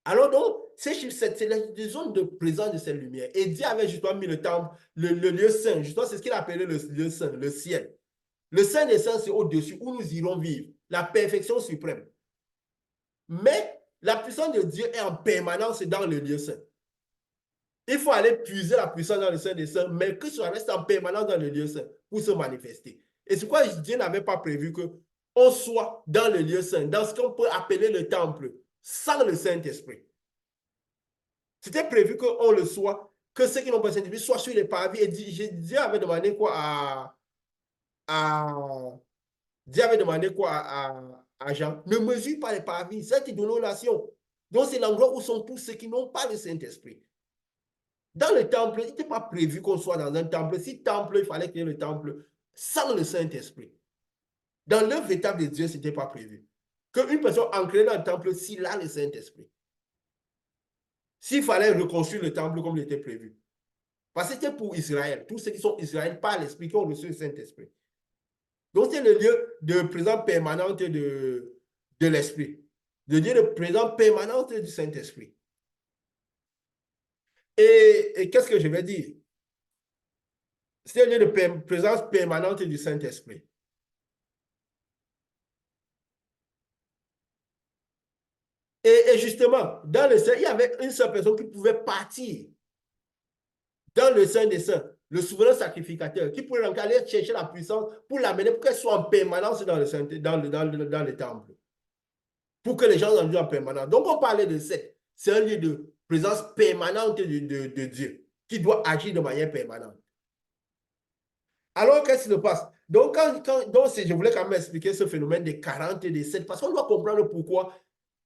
Alors donc, ces chiffres 7, c'est les zones de présence de cette lumière. Et Dieu avait justement mis le temple, le lieu saint. Justement, c'est ce qu'il appelait le lieu saint, le ciel. Le saint des saints, c'est au-dessus, où nous irons vivre. La perfection suprême. Mais la puissance de Dieu est en permanence dans le lieu saint. Il faut aller puiser la puissance dans le Saint des Saints, mais que ça reste en permanence dans le lieu saint pour se manifester. Et c'est pourquoi Dieu n'avait pas prévu qu'on soit dans le lieu saint, dans ce qu'on peut appeler le temple, sans le Saint-Esprit. C'était prévu qu'on le soit, que ceux qui n'ont pas le Saint-Esprit soient sur les parvis. Et Dieu avait demandé quoi Dieu avait demandé quoi à Jean? Ne mesure pas les parvis, ça te donne aux nations. Donc c'est l'endroit où sont tous ceux qui n'ont pas le Saint-Esprit. Dans le temple, il n'était pas prévu qu'on soit dans un temple. Si temple, il fallait créer le temple sans le Saint-Esprit. Dans l'œuvre véritable de Dieu, ce n'était pas prévu. Qu'une personne ancrée dans le temple, s'il a le Saint-Esprit. S'il fallait reconstruire le temple comme il était prévu. Parce que c'était pour Israël. Tous ceux qui sont Israël par l'Esprit qui ont reçu le Saint-Esprit. Donc, c'est le lieu de présence permanente de l'Esprit. Le lieu de présence permanente du Saint-Esprit. Et qu'est-ce que je vais dire? C'est le lieu de présence permanente du Saint-Esprit. Et justement, dans le Saint, il y avait une seule personne qui pouvait partir dans le Saint des Saints, le souverain sacrificateur, qui pouvait donc aller chercher la puissance pour l'amener, pour qu'elle soit en permanence dans le, dans le temple. Pour que les gens en en permanence. Donc, on parlait de secte. C'est un lieu de présence permanente de Dieu, qui doit agir de manière permanente. Alors, qu'est-ce qui se passe? Donc, je voulais quand même expliquer ce phénomène des 40 et des 7, parce qu'on doit comprendre pourquoi.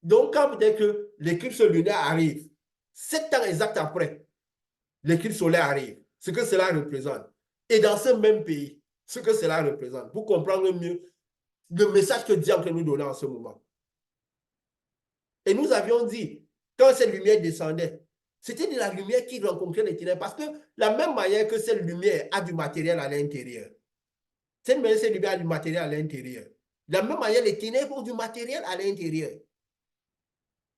Donc, quand peut-être que l'éclipse lunaire arrive, 7 ans exact après, l'éclipse solaire arrive, ce que cela représente. Et dans ce même pays, ce que cela représente, pour comprendre mieux le message que Dieu nous donner en ce moment. Et nous avions dit, quand cette lumière descendait, c'était de la lumière qui rencontrait les ténèbres, parce que la même manière que cette lumière a du matériel à l'intérieur, cette lumière a du matériel à l'intérieur. De la même manière, les ténèbres ont du matériel à l'intérieur.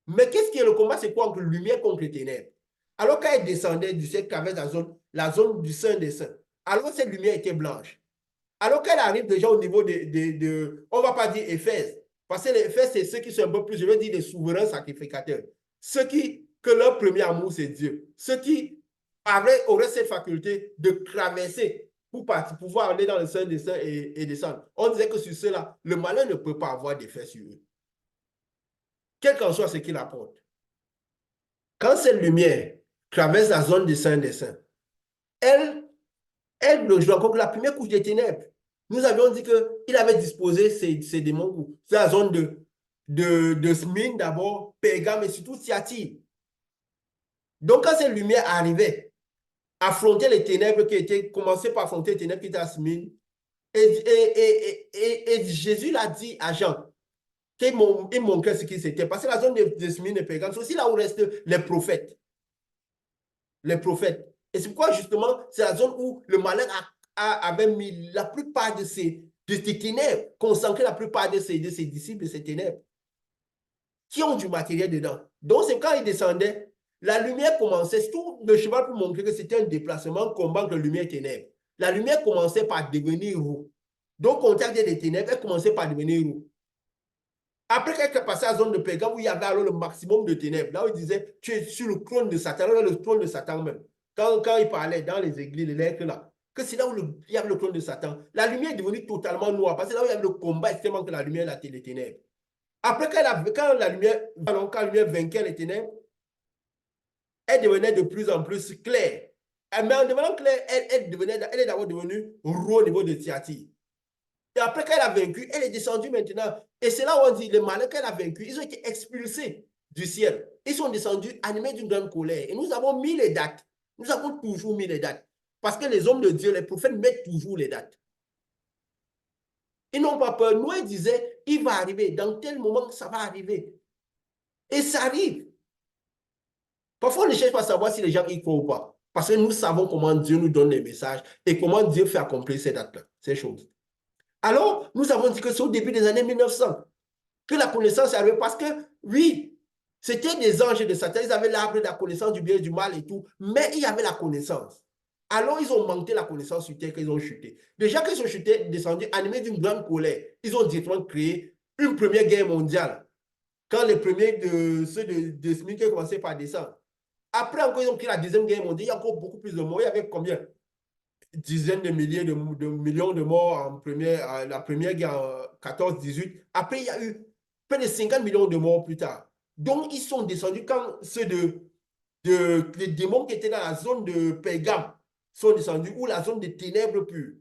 Mais qu'est-ce qui est le combat? C'est quoi entre lumière contre les ténèbres? Alors qu'elle descendait du ciel, qu'avait la zone du Saint des Saints, alors cette lumière était blanche. Alors qu'elle arrive déjà au niveau on ne va pas dire Éphèse, parce que les Éphèse, c'est ceux qui sont un peu plus, je veux dire, des souverains sacrificateurs. Ceux que leur premier amour, c'est Dieu. Ceux qui auraient cette faculté de traverser pour pouvoir aller dans le Saint des Saints et descendre. On disait que sur ceux-là, le malin ne peut pas avoir d'effet sur eux. Quel qu'en soit ce qu'il apporte. Quand cette lumière traverse la zone du Saint des Saints, elle rencontre la première couche des ténèbres. Nous avions dit qu'il avait disposé ces démons, c'est la zone de Smyrne d'abord, Pergame et surtout Thyatire. Donc, quand cette lumière arrivait, affronter les ténèbres qui étaient, commencer par affronter les ténèbres qui étaient à Smyrne, et Jésus l'a dit à Jean, qu'il montrait ce qui c'était. Parce que la zone de Smyrne et Pergame, c'est aussi là où restent les prophètes. Les prophètes. Et c'est pourquoi, justement, c'est la zone où le malin avait mis la plupart de ces ténèbres, concentré la plupart de ses disciples de ces ténèbres, qui ont du matériel dedans. Donc, c'est quand il descendait, la lumière commençait, tout le cheval pour montrer que c'était un déplacement combattre la lumière ténèbres. La lumière commençait par devenir roux. Donc, contact des ténèbres, elle commençait par devenir roux. Après qu'elle est passée à la zone de Pergame, où il y avait alors le maximum de ténèbres, là où il disait, tu es sur le trône de Satan, là, le trône de Satan même. Quand il parlait dans les églises, les lettres là, que c'est là où il y avait le trône de Satan. La lumière est devenue totalement noire, parce que là où il y avait le combat extrêmement que la lumière, les ténèbres. Après, quand la lumière vainquait les ténèbres, elle devenait de plus en plus claire. Mais en devenant claire, elle est d'abord devenue rouge au niveau de Thyatire. Et après qu'elle a vaincu, elle est descendue maintenant. Et c'est là où on dit, les malins qu'elle a vaincus, ils ont été expulsés du ciel. Ils sont descendus animés d'une grande colère. Et nous avons mis les dates. Nous avons toujours mis les dates. Parce que les hommes de Dieu, les prophètes mettent toujours les dates. Ils n'ont pas peur. Noé disait, il va arriver. Dans tel moment, ça va arriver. Et ça arrive. Parfois, on ne cherche pas à savoir si les gens y croient ou pas. Parce que nous savons comment Dieu nous donne les messages et comment Dieu fait accomplir ces dates-là, ces choses. Alors, nous avons dit que c'est au début des années 1900 que la connaissance est arrivée parce que, oui, c'était des anges de Satan, ils avaient l'arbre de la connaissance du bien et du mal et tout, mais il y avait la connaissance. Alors, ils ont manqué la connaissance sur terre qu'ils ont chuté. Déjà qu'ils ont chuté, descendus, animés d'une grande colère, ils ont directement créé une première guerre mondiale. Quand les premiers ceux de Smith ont commencé par descendre. Après, encore, ils ont créé la deuxième guerre mondiale. Il y a encore beaucoup plus de morts. Il y avait combien? Dizaines de milliers de millions de morts en la première guerre en 14-18. Après, il y a eu près de 50 millions de morts plus tard. Donc, ils sont descendus quand ceux les démons qui étaient dans la zone de Pergame sont descendus, ou la zone de ténèbres pures.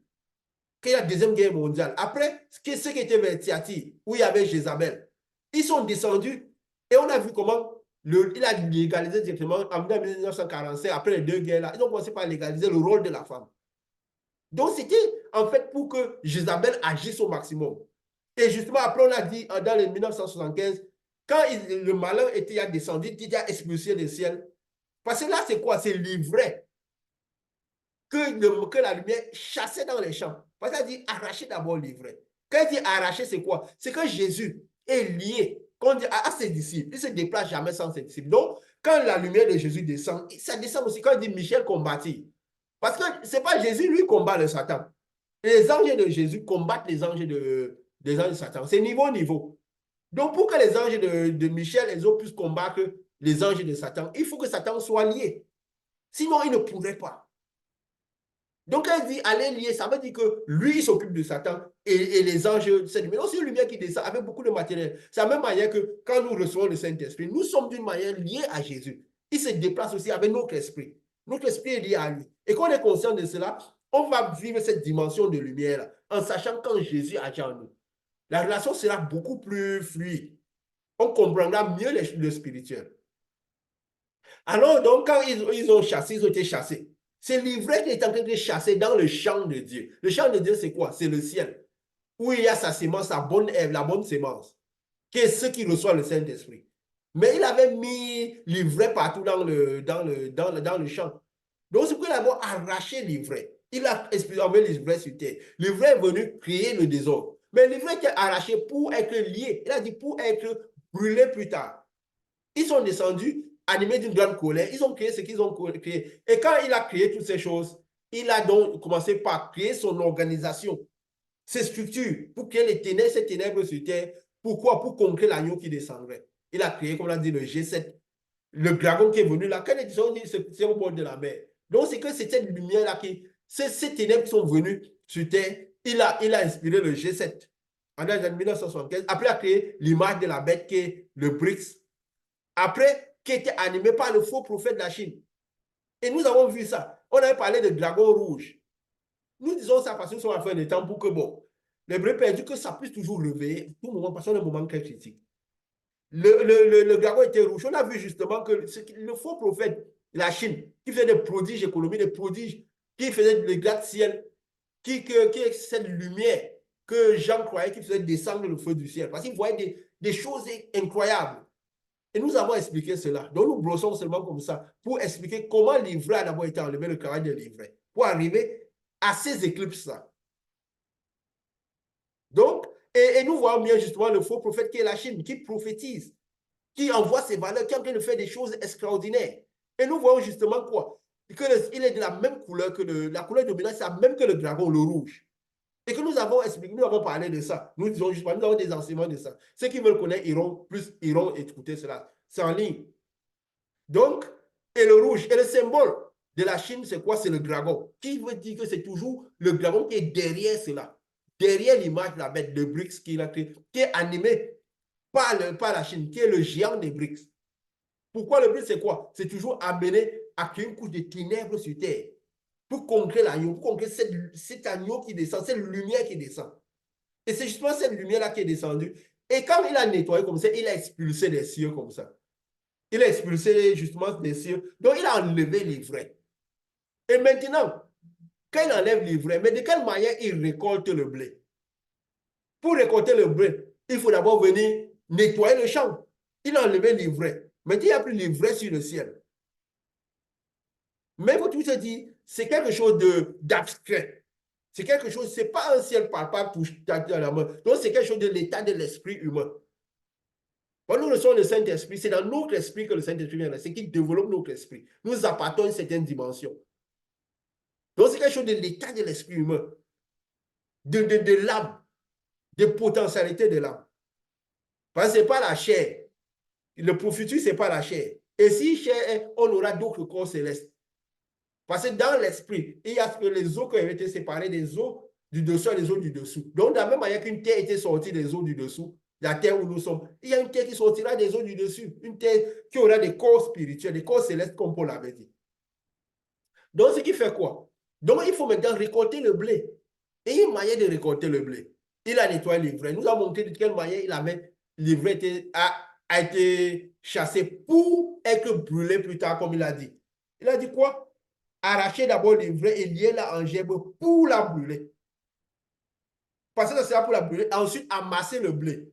Qu'il y a la deuxième guerre mondiale. Après, ceux qui étaient vers Thyatire, où il y avait Jézabel, ils sont descendus et on a vu comment Il a légalisé directement en 1945, après les 2 guerres là, ils ont commencé par légaliser le rôle de la femme. Donc, c'était en fait pour que Jézabel agisse au maximum. Et justement, après, on a dit dans les 1975, quand le malin était descendu, il a expulsé le ciel. Parce que là, c'est quoi? C'est l'ivraie que la lumière chassait dans les champs. Parce qu'il a dit arracher d'abord l'ivraie. Quand il dit arracher, c'est quoi? C'est que Jésus est lié à ses disciples. Il ne se déplace jamais sans ses disciples. Donc, quand la lumière de Jésus descend, ça descend aussi quand il dit Michel combattit. Parce que ce n'est pas Jésus, lui, combat le Satan. Les anges de Jésus combattent les anges de Satan. C'est niveau. Donc, pour que les anges de Michel et les autres puissent combattre les anges de Satan, il faut que Satan soit lié. Sinon, il ne pourrait pas. Donc, quand il dit aller lier, ça veut dire que lui, il s'occupe de Satan et les anges, c'est une lumière qui descend avec beaucoup de matériel. C'est la même manière que quand nous recevons le Saint-Esprit, nous sommes d'une manière liée à Jésus. Il se déplace aussi avec notre esprit. Notre esprit est lié à lui. Et quand on est conscient de cela, on va vivre cette dimension de lumière en sachant quand Jésus agit en nous. La relation sera beaucoup plus fluide. On comprendra mieux le spirituel. Alors, donc, quand ils ont été chassés, c'est l'ivraie qui est en train de chasser dans le champ de Dieu. Le champ de Dieu, c'est quoi? C'est le ciel, où il y a sa sémence, sa bonne herbe, la bonne sémence, qui est ce qui reçoit le Saint-Esprit. Mais il avait mis l'ivraie partout dans le champ. Donc, c'est pourquoi il a arraché l'ivraie. Il a envoyé l'ivraie sur terre. L'ivraie est venu créer le désordre. Mais l'ivraie était arrachée pour être lié. Il a dit pour être brûlé plus tard. Ils sont descendus animés d'une grande colère. Ils ont créé ce qu'ils ont créé. Et quand il a créé toutes ces choses, il a donc commencé par créer son organisation, ses structures, pour créer ces ténèbres sur terre. Pourquoi? Pour conquérir l'agneau qui descendrait. Il a créé, comme on a dit, le G7, le dragon qui est venu là. Quand les gens disent c'est au bord de la mer. Donc, c'est que c'est cette lumière-là ces ténèbres qui sont venues sur terre, il a inspiré le G7 en 1975. Après, il a créé l'image de la bête qui est le BRICS. Après, qui était animé par le faux prophète de la Chine. Et nous avons vu ça. On avait parlé de dragon rouge. Nous disons ça parce que nous sommes en fin de temps pour que, bon, les vrais perdus, que ça puisse toujours lever, tout moment, parce qu'on est un moment très critique. Le dragon était rouge. On a vu justement que le faux prophète de la Chine, qui faisait des prodiges économiques, des prodiges, qui faisait des gratte-ciel, qui est cette lumière que Jean croyait qu'il faisait descendre le feu du ciel. Parce qu'il voyait des choses incroyables. Et nous avons expliqué cela. Donc, nous brossons seulement comme ça pour expliquer comment l'ivraie a d'abord été enlevé, le travail de l'ivraie, pour arriver à ces éclipses-là. Donc, et nous voyons bien justement le faux prophète qui est la Chine, qui prophétise, qui envoie ses valeurs, qui est en train de faire des choses extraordinaires. Et nous voyons justement quoi? Il est de la même couleur que la couleur dominante, c'est la même que le dragon, le rouge. Et que nous avons expliqué, nous avons parlé de ça. Nous disons justement, nous avons des enseignements de ça. Ceux qui veulent connaître iront écouter cela. C'est en ligne. Donc, et le rouge, et le symbole de la Chine, c'est quoi? C'est le dragon. Qui veut dire que c'est toujours le dragon qui est derrière cela. Derrière l'image de la bête de BRICS qui est animé par la Chine, qui est le géant des BRICS. Pourquoi le BRICS, c'est quoi? C'est toujours amené à créer une couche de ténèbres sur Terre pour conquérir l'agneau, pour conquérir cet agneau qui descend, cette lumière qui descend. Et c'est justement cette lumière-là qui est descendue. Et quand il a nettoyé comme ça, il a expulsé les cieux comme ça. Il a expulsé justement les cieux. Donc, il a enlevé l'ivraie. Et maintenant, quand il enlève l'ivraie, mais de quelle manière il récolte le blé? Pour récolter le blé, il faut d'abord venir nettoyer le champ. Il a enlevé l'ivraie. Maintenant, il n'y a plus l'ivraie sur le ciel. Mais vous se dire, c'est quelque chose d'abstrait. C'est quelque chose, ce n'est pas un ciel palpable touché à la main. Donc, c'est quelque chose de l'état de l'esprit humain. Quand nous recevons le Saint-Esprit, c'est dans notre esprit que le Saint-Esprit vient. C'est qui développe notre esprit. Nous appartenons à une certaine dimension. Donc, c'est quelque chose de l'état de l'esprit humain, de l'âme, de potentialité de l'âme. Parce que ce n'est pas la chair. Le futur, ce n'est pas la chair. Et si chair, on aura d'autres corps célestes. Parce que dans l'esprit, il y a les eaux qui ont été séparées des eaux du dessous et des eaux du dessous. Donc, de la même manière qu'une terre était sortie des eaux du dessous, la terre où nous sommes, il y a une terre qui sortira des eaux du dessus. Une terre qui aura des corps spirituels, des corps célestes, comme Paul l'avait dit. Donc, ce qui fait quoi? Donc, il faut maintenant récolter le blé. Et il y a une manière de récolter le blé. Il a nettoyé l'ivraie. Nous avons montré de quelle manière il avait l'ivraie a été chassé pour être brûlé plus tard, comme il a dit. Il a dit quoi? Arracher d'abord l'ivraie et lier la en gerbe pour la brûler. Passer ça sera pour la brûler. Ensuite, amasser le blé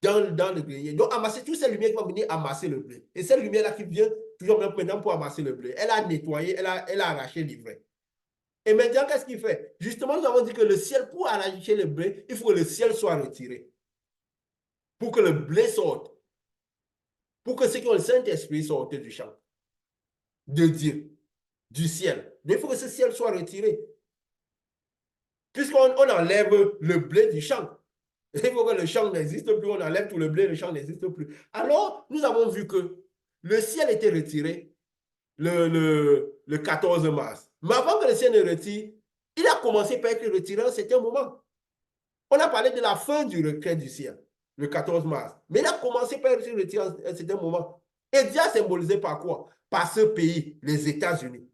dans le grenier. Donc, amasser toutes ces lumières qui vont venir amasser le blé. Et cette lumière-là qui vient toujours maintenant pour amasser le blé. Elle a nettoyé, elle a arraché l'ivraie. Et maintenant, qu'est-ce qu'il fait? Justement, nous avons dit que le ciel, pour arracher le blé, il faut que le ciel soit retiré. Pour que le blé sorte. Pour que ceux qui ont le Saint-Esprit sortent du champ. De Dieu. Du ciel. Mais il faut que ce ciel soit retiré. Puisqu'on enlève le blé du champ. Il faut que le champ n'existe plus, on enlève tout le blé, le champ n'existe plus. Alors, nous avons vu que le ciel était retiré le 14 mars. Mais avant que le ciel ne retire, il a commencé par être retiré à un certain moment. On a parlé de la fin du requête du ciel, le 14 mars. Mais il a commencé par être retiré à un certain moment. Et Dieu a symbolisé par quoi? Par ce pays, les États-Unis.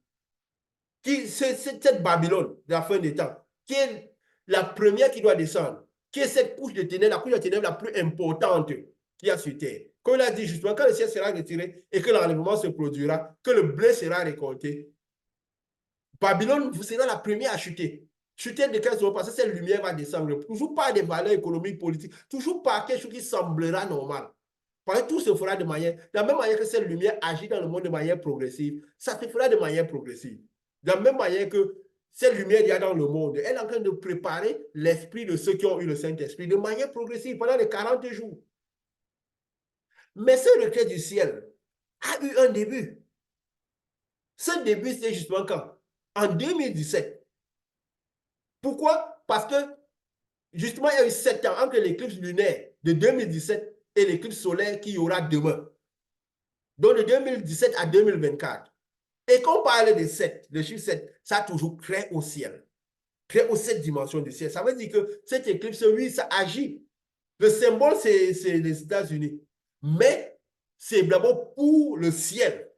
C'est cette Babylone de la fin des temps, qui est la première qui doit descendre, qui est cette couche de ténèbres, la couche de ténèbres la plus importante qu'il y a sur terre. Comme il a dit justement, quand le ciel sera retiré et que l'enlèvement se produira, que le blé sera récolté, Babylone vous sera la première à chuter. Chuter de quelle sorte? Parce que cette lumière va descendre. Toujours pas des valeurs économiques, politiques, toujours pas quelque chose qui semblera normal. Parce que tout se fera de manière, de la même manière que cette lumière agit dans le monde de manière progressive, ça se fera de manière progressive. De la même manière que cette lumière qu'il y a dans le monde, elle est en train de préparer l'esprit de ceux qui ont eu le Saint-Esprit de manière progressive pendant les 40 jours. Mais ce requête du ciel a eu un début. Ce début, c'est justement quand? En 2017. Pourquoi? Parce que justement, il y a eu 7 ans entre l'éclipse lunaire de 2017 et l'éclipse solaire qu'il y aura demain. Donc de 2017 à 2024. Et quand on parle de 7, le chiffre 7, ça a toujours créé au ciel. Créé aux 7 dimensions du ciel. Ça veut dire que cette éclipse, oui, ça agit. Le symbole, c'est les États-Unis. Mais c'est d'abord pour le ciel.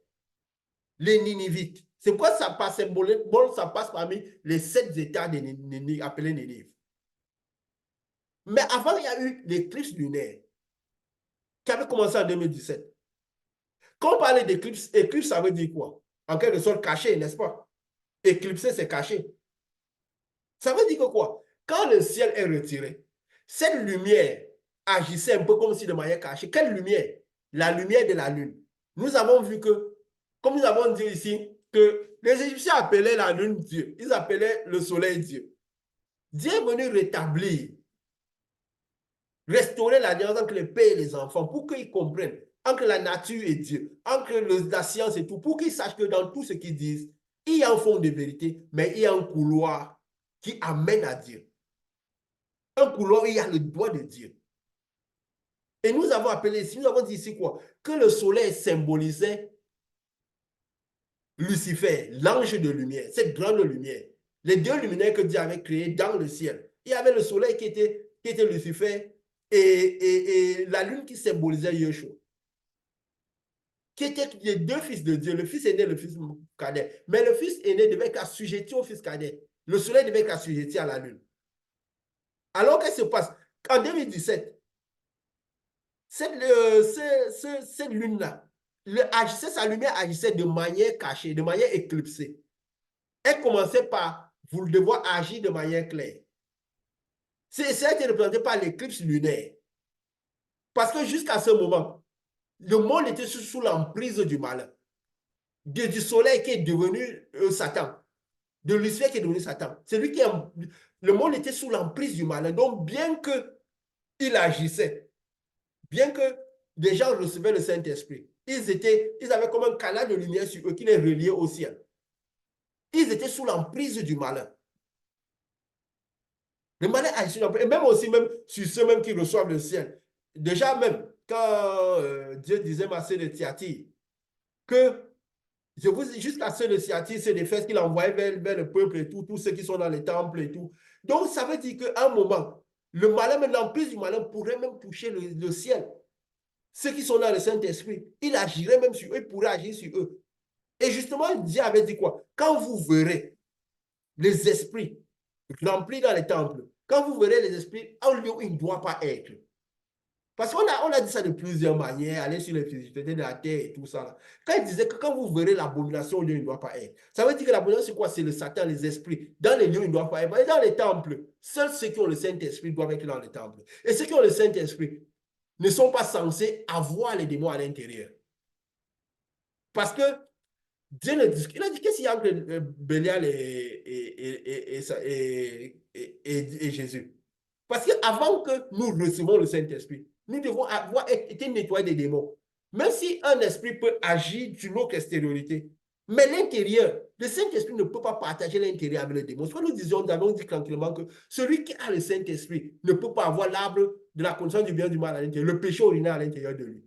Les Ninivites. C'est pourquoi ça passe, ça passe parmi les 7 états appelés Ninive. Mais avant, il y a eu l'éclipse lunaire qui avait commencé en 2017. Quand on parlait d'éclipse, éclipse, ça veut dire quoi? En quelque sorte caché, n'est-ce pas? Éclipser, c'est caché. Ça veut dire que quoi? Quand le ciel est retiré, cette lumière agissait un peu comme si de manière cachée. Quelle lumière? La lumière de la lune. Nous avons vu que, comme nous avons dit ici, que les Égyptiens appelaient la lune Dieu. Ils appelaient le soleil Dieu. Dieu est venu rétablir, restaurer l'alliance entre les pères et les enfants pour qu'ils comprennent entre la nature et Dieu, entre la science et tout, pour qu'ils sachent que dans tout ce qu'ils disent, il y a un fond de vérité, mais il y a un couloir qui amène à Dieu. Un couloir où il y a le doigt de Dieu. Et nous avons appelé ici, nous avons dit ici quoi? Que le soleil symbolisait Lucifer, l'ange de lumière, cette grande lumière. Les deux luminaires que Dieu avait créés dans le ciel. Il y avait le soleil qui était Lucifer et la lune qui symbolisait Yeshua. Qui étaient les deux fils de Dieu, le fils aîné et le fils cadet. Mais le fils aîné devait être assujetti au fils cadet. Le soleil devait être assujetti à la lune. Alors, qu'est-ce qui se passe? En 2017, cette lune-là, sa lumière agissait de manière cachée, de manière éclipsée. Elle commençait par vous devoir agir de manière claire. Ça a été représenté par l'éclipse lunaire. Parce que jusqu'à ce moment, le monde était sous l'emprise du malin. Du soleil qui est devenu Satan. De Lucifer qui est devenu Satan. C'est lui qui le monde était sous l'emprise du malin. Donc, bien qu'il agissait, bien que des gens recevaient le Saint-Esprit, ils avaient comme un canal de lumière sur eux qui les reliait au ciel. Ils étaient sous l'emprise du malin. Le malin agit sur l'emprise. Et même aussi, même sur ceux-mêmes qui reçoivent le ciel. Déjà même, quand Dieu disait à ceux de Thyatire, que jusqu'à ceux de Thyatire, c'est des fesses qu'il envoyait vers le peuple et tout, tous ceux qui sont dans les temples et tout. Donc, ça veut dire qu'à un moment, le malin, même l'emprise du malin pourrait même toucher le ciel. Ceux qui sont dans le Saint-Esprit, il agirait même sur eux, il pourrait agir sur eux. Et justement, Dieu avait dit quoi? Quand vous verrez les esprits remplis dans les temples, quand vous verrez les esprits, un lieu où il ne doit pas être, Parce on a dit ça de plusieurs manières, aller sur les physiques de la terre et tout ça. Là. Quand il disait que quand vous verrez l'abomination, Dieu ne doit pas être. Ça veut dire que l'abomination, c'est quoi? C'est le Satan, les esprits. Dans les lieux, il ne doit pas être. Et dans les temples, seuls ceux qui ont le Saint-Esprit doivent être dans les temples. Et ceux qui ont le Saint-Esprit ne sont pas censés avoir les démons à l'intérieur. Parce que Dieu ne dit, il a dit qu'est-ce qu'il y a entre Bélial et Jésus. Parce qu'avant que nous recevons le Saint-Esprit, nous devons avoir été nettoyés des démons. Même si un esprit peut agir sur notre extériorité, mais l'intérieur, le Saint-Esprit ne peut pas partager l'intérieur avec les démons. Ce que nous avons dit tranquillement que celui qui a le Saint-Esprit ne peut pas avoir l'arbre de la connaissance du bien et du mal à l'intérieur, le péché ordinaire à l'intérieur de lui.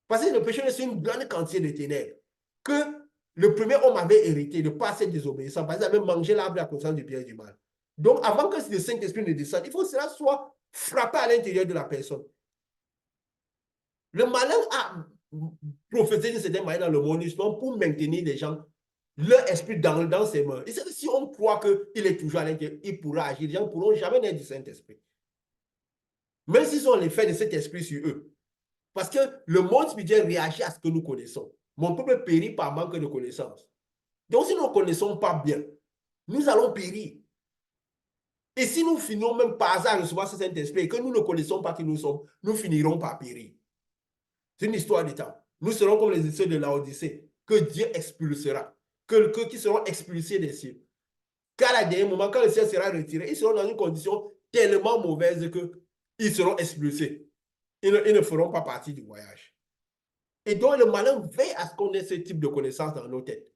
Parce que le péché, c'est une grande quantité de ténèbres que le premier homme avait hérité de par cette désobéissance, parce qu'il avait mangé l'arbre de la connaissance du bien et du mal. Donc, avant que le Saint-Esprit ne descende, il faut que cela soit frappé à l'intérieur de la personne. Le malin a prophétisé d'une certaine manière dans le monde, justement, pour maintenir les gens, leur esprit dans ses mains. Et c'est que si on croit qu'il est toujours à l'intérieur, il pourra agir. Les gens ne pourront jamais naître du Saint-Esprit. Même s'ils ont l'effet de cet esprit sur eux. Parce que le monde spirituel réagit à ce que nous connaissons. Mon peuple périt par manque de connaissances. Donc, si nous ne connaissons pas bien, nous allons périr. Et si nous finissons même par hasard à recevoir ce Saint-Esprit et que nous ne connaissons pas qui nous sommes, nous finirons par périr. C'est une histoire du temps. Nous serons comme les cieux de Laodicée, que Dieu expulsera, qui seront expulsés des cieux. Car à des moments, quand le ciel sera retiré, ils seront dans une condition tellement mauvaise qu'ils seront expulsés. Ils ne feront pas partie du voyage. Et donc, le malin veille à ce qu'on ait ce type de connaissances dans nos têtes.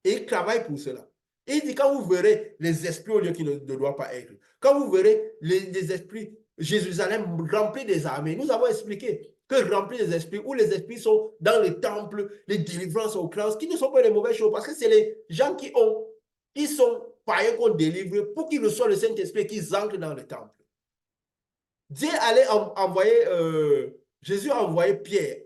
Et il travaille pour cela. Et il dit, quand vous verrez les esprits au lieu qui ne doivent pas être, quand vous verrez les esprits, Jérusalem rempli des armées, nous avons expliqué que rempli des esprits, où les esprits sont dans les temples, les délivrances aux crans, qui ne sont pas des mauvaises choses, parce que c'est les gens qui sont païens qu'on délivre pour qu'ils reçoivent le Saint-Esprit et qu'ils entrent dans le temple. Dieu allait envoyer, Jésus a envoyé Pierre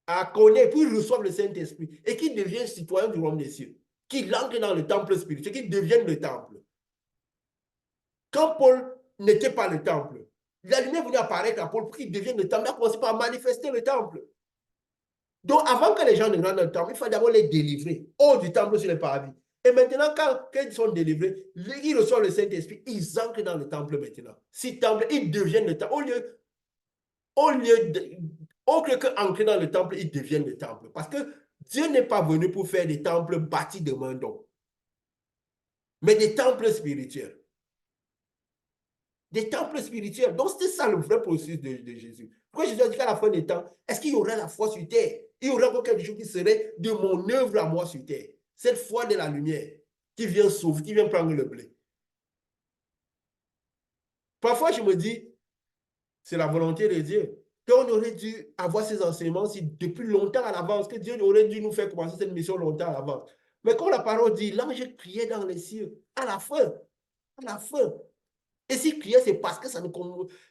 à connaître, puis il reçoit le Saint-Esprit et qu'il devienne citoyen du royaume des cieux, qu'il entre dans le temple spirituel, qu'il devienne le temple. Quand Paul n'était pas le temple, la lumière venait apparaître à Paul pour qu'il devienne le temple. Il a commencé par manifester le temple. Donc, avant que les gens ne rentrent dans le temple, il faut d'abord les délivrer hors du temple sur les parvis. Et maintenant, quand ils sont délivrés, ils reçoivent le Saint-Esprit, ils entrent dans le temple maintenant. Si temple, ils deviennent le temple. Autre qu'entrer dans le temple, ils deviennent le temple. Parce que Dieu n'est pas venu pour faire des temples bâtis de main d'homme, mais des temples spirituels. Des temples spirituels. Donc, c'était ça le vrai processus de Jésus. Pourquoi Jésus a dit qu'à la fin des temps, est-ce qu'il y aurait la foi sur terre? Il y aurait encore quelque chose qui serait de mon œuvre à moi sur terre. Cette foi de la lumière qui vient sauver, qui vient prendre le blé. Parfois, je me dis, c'est la volonté de Dieu. Qu'on aurait dû avoir ces enseignements depuis longtemps à l'avance, que Dieu aurait dû nous faire commencer cette mission longtemps à l'avance. Mais comme la parole dit, l'ange criait dans les cieux, à la fin, à la fin. Et s'il criait, c'est parce que ça ne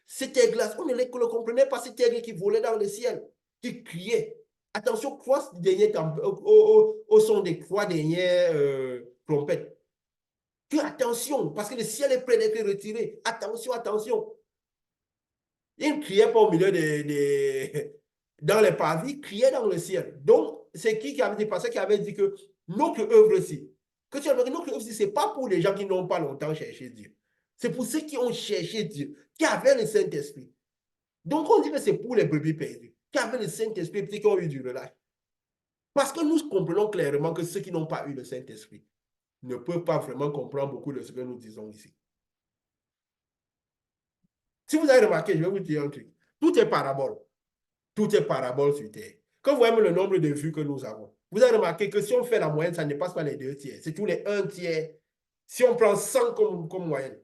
cet aigle, on ne le comprenait pas, cet aigle qui volait dans le ciel, qui criait. Attention, au son des trois dernières trompettes. Que attention, parce que le ciel est prêt d'être retiré. Attention, attention. Il ne criait pas au milieu dans les parvis, il criait dans le ciel. Donc, c'est qui avait dit, parce qu'il avait dit que notre œuvre-ci, que tu as dit, notre œuvre-ci, ce n'est pas pour les gens qui n'ont pas longtemps cherché Dieu. C'est pour ceux qui ont cherché Dieu, qui avaient le Saint-Esprit. Donc, on dit que c'est pour les brebis perdues, qui avaient le Saint-Esprit et qui ont eu du relâche. Parce que nous comprenons clairement que ceux qui n'ont pas eu le Saint-Esprit ne peuvent pas vraiment comprendre beaucoup de ce que nous disons ici. Si vous avez remarqué, je vais vous dire un truc. Tout est parabole. Tout est parabole sur terre. Quand vous voyez le nombre de vues que nous avons, vous avez remarqué que si on fait la moyenne, ça ne dépasse pas les 2 tiers. C'est tous les 1 tiers. Si on prend 100 comme moyenne.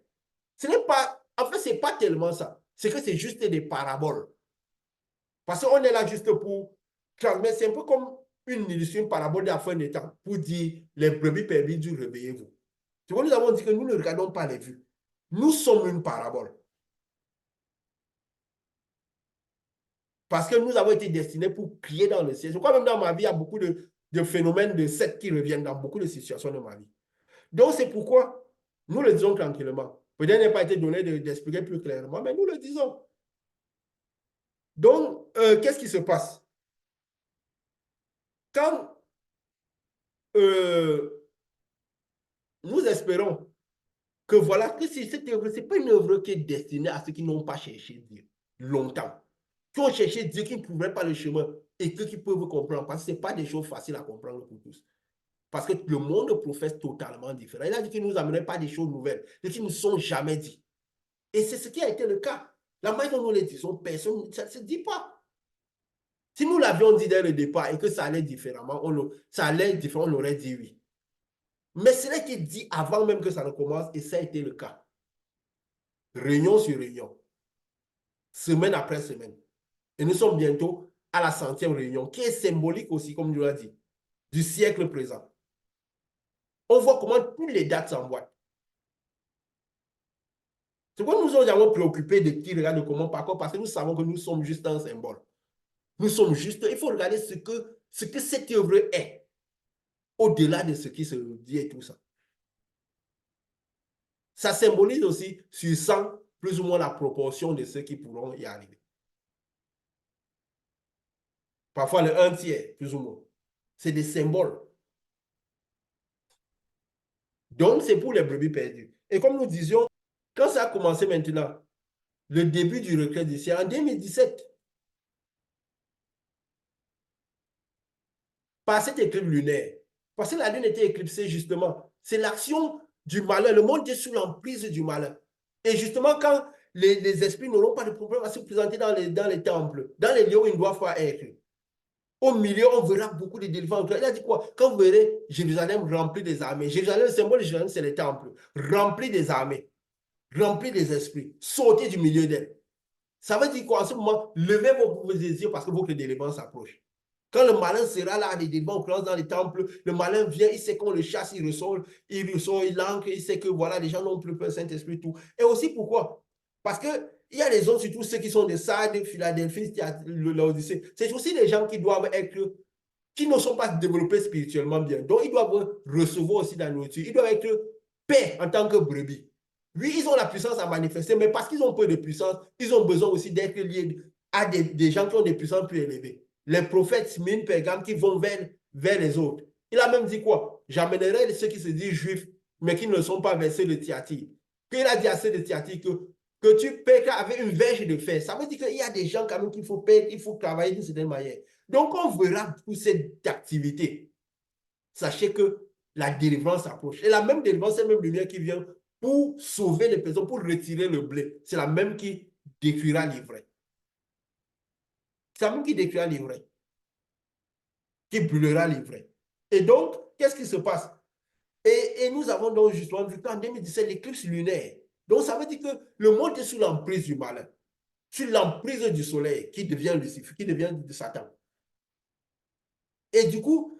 Ce n'est pas, en fait, ce n'est pas tellement ça. C'est que c'est juste des paraboles. Parce qu'on est là juste pour transmettre. C'est un peu comme une illusion, une parabole de la fin des temps pour dire les brebis perdues, réveillez-vous. C'est pourquoi nous avons dit que nous ne regardons pas les vues. Nous sommes une parabole. Parce que nous avons été destinés pour crier dans le ciel. Je crois même dans ma vie, il y a beaucoup de phénomènes de sectes qui reviennent dans beaucoup de situations de ma vie. Donc, c'est pourquoi nous le disons tranquillement. Peut-être n'a pas été donné d'expliquer plus clairement, mais nous le disons. Donc, qu'est-ce qui se passe? Quand nous espérons que voilà, que cette œuvre, ce n'est pas une œuvre qui est destinée à ceux qui n'ont pas cherché Dieu longtemps, qui ont cherché Dieu, qui ne trouvaient pas le chemin et qui peuvent comprendre, parce que ce n'est pas des choses faciles à comprendre pour tous. Parce que le monde professe totalement différent. Il a dit qu'il ne nous amènerait pas des choses nouvelles, des qui ne sont jamais dit. Et c'est ce qui a été le cas. La manière dont nous les disons, personne, ça ne se dit pas. Si nous l'avions dit dès le départ et que ça allait différemment, ça allait différent, on aurait dit oui. Mais cela a été dit avant même que ça ne commence et ça a été le cas. Réunion sur réunion, semaine après semaine. Et nous sommes bientôt à la 100e réunion, qui est symbolique aussi, comme je l'ai dit, du siècle présent. On voit comment toutes les dates s'emboîtent. C'est pourquoi nous nous avons préoccupé de qui regarde comment, par contre, parce que nous savons que nous sommes juste un symbole. Nous sommes juste, il faut regarder ce que cette œuvre est, au-delà de ce qui se dit et tout ça. Ça symbolise aussi sur 100, plus ou moins la proportion de ceux qui pourront y arriver. Parfois le 1/3, plus ou moins. C'est des symboles. Donc, c'est pour les brebis perdues. Et comme nous disions, quand ça a commencé maintenant, le début du recret du ciel, en 2017, par cette éclipse lunaire, parce que la lune était éclipsée justement, c'est l'action du malin, le monde est sous l'emprise du malin. Et justement, quand les esprits n'auront pas de problème à se présenter dans les temples, dans les lieux où ils ne doivent pas être, au milieu, on verra beaucoup de délivrances. Il a dit quoi? Quand vous verrez Jérusalem rempli des armées, Jérusalem, le symbole de Jérusalem, c'est les temples, rempli des armées, rempli des esprits, sortez du milieu d'elles. Ça veut dire quoi? En ce moment, levez vos désirs parce que votre délivrance s'approche. Quand le malin sera là, les délivrances dans les temples, le malin vient, il sait qu'on le chasse, il ressort, il ancre, il sait que voilà, les gens n'ont plus peur, Saint-Esprit, tout. Et aussi pourquoi? Parce que il y a les autres, surtout ceux qui sont de Sardes, Philadelphie, l'Odyssée. C'est aussi les gens qui doivent être, qui ne sont pas développés spirituellement bien. Donc, ils doivent recevoir aussi la nourriture. Ils doivent être paix en tant que brebis. Oui, ils ont la puissance à manifester, mais parce qu'ils ont peu de puissance, ils ont besoin aussi d'être liés à des gens qui ont des puissances plus élevées. Les prophètes, Smine, Pergame, qui vont vers les autres. Il a même dit quoi? J'amènerai ceux qui se disent juifs, mais qui ne sont pas versés de Thyatire. Qu'il a dit à ceux de Thyatire que tu paies avec une verge de fer. Ça veut dire qu'il y a des gens quand même qu'il faut payer, il faut travailler d'une certaine manière. Donc, on verra toute cette activité. Sachez que la délivrance approche. Et la même délivrance, c'est la même lumière qui vient pour sauver les personnes, pour retirer le blé. C'est la même qui détruira l'ivraie. C'est la même qui détruira l'ivraie. Qui brûlera l'ivraie. Et donc, qu'est-ce qui se passe? Et nous avons donc justement vu qu'en 2017, l'éclipse lunaire. Donc, ça veut dire que le monde est sous l'emprise du malin, sous l'emprise du soleil, qui devient Lucifer, qui devient de Satan. Et du coup,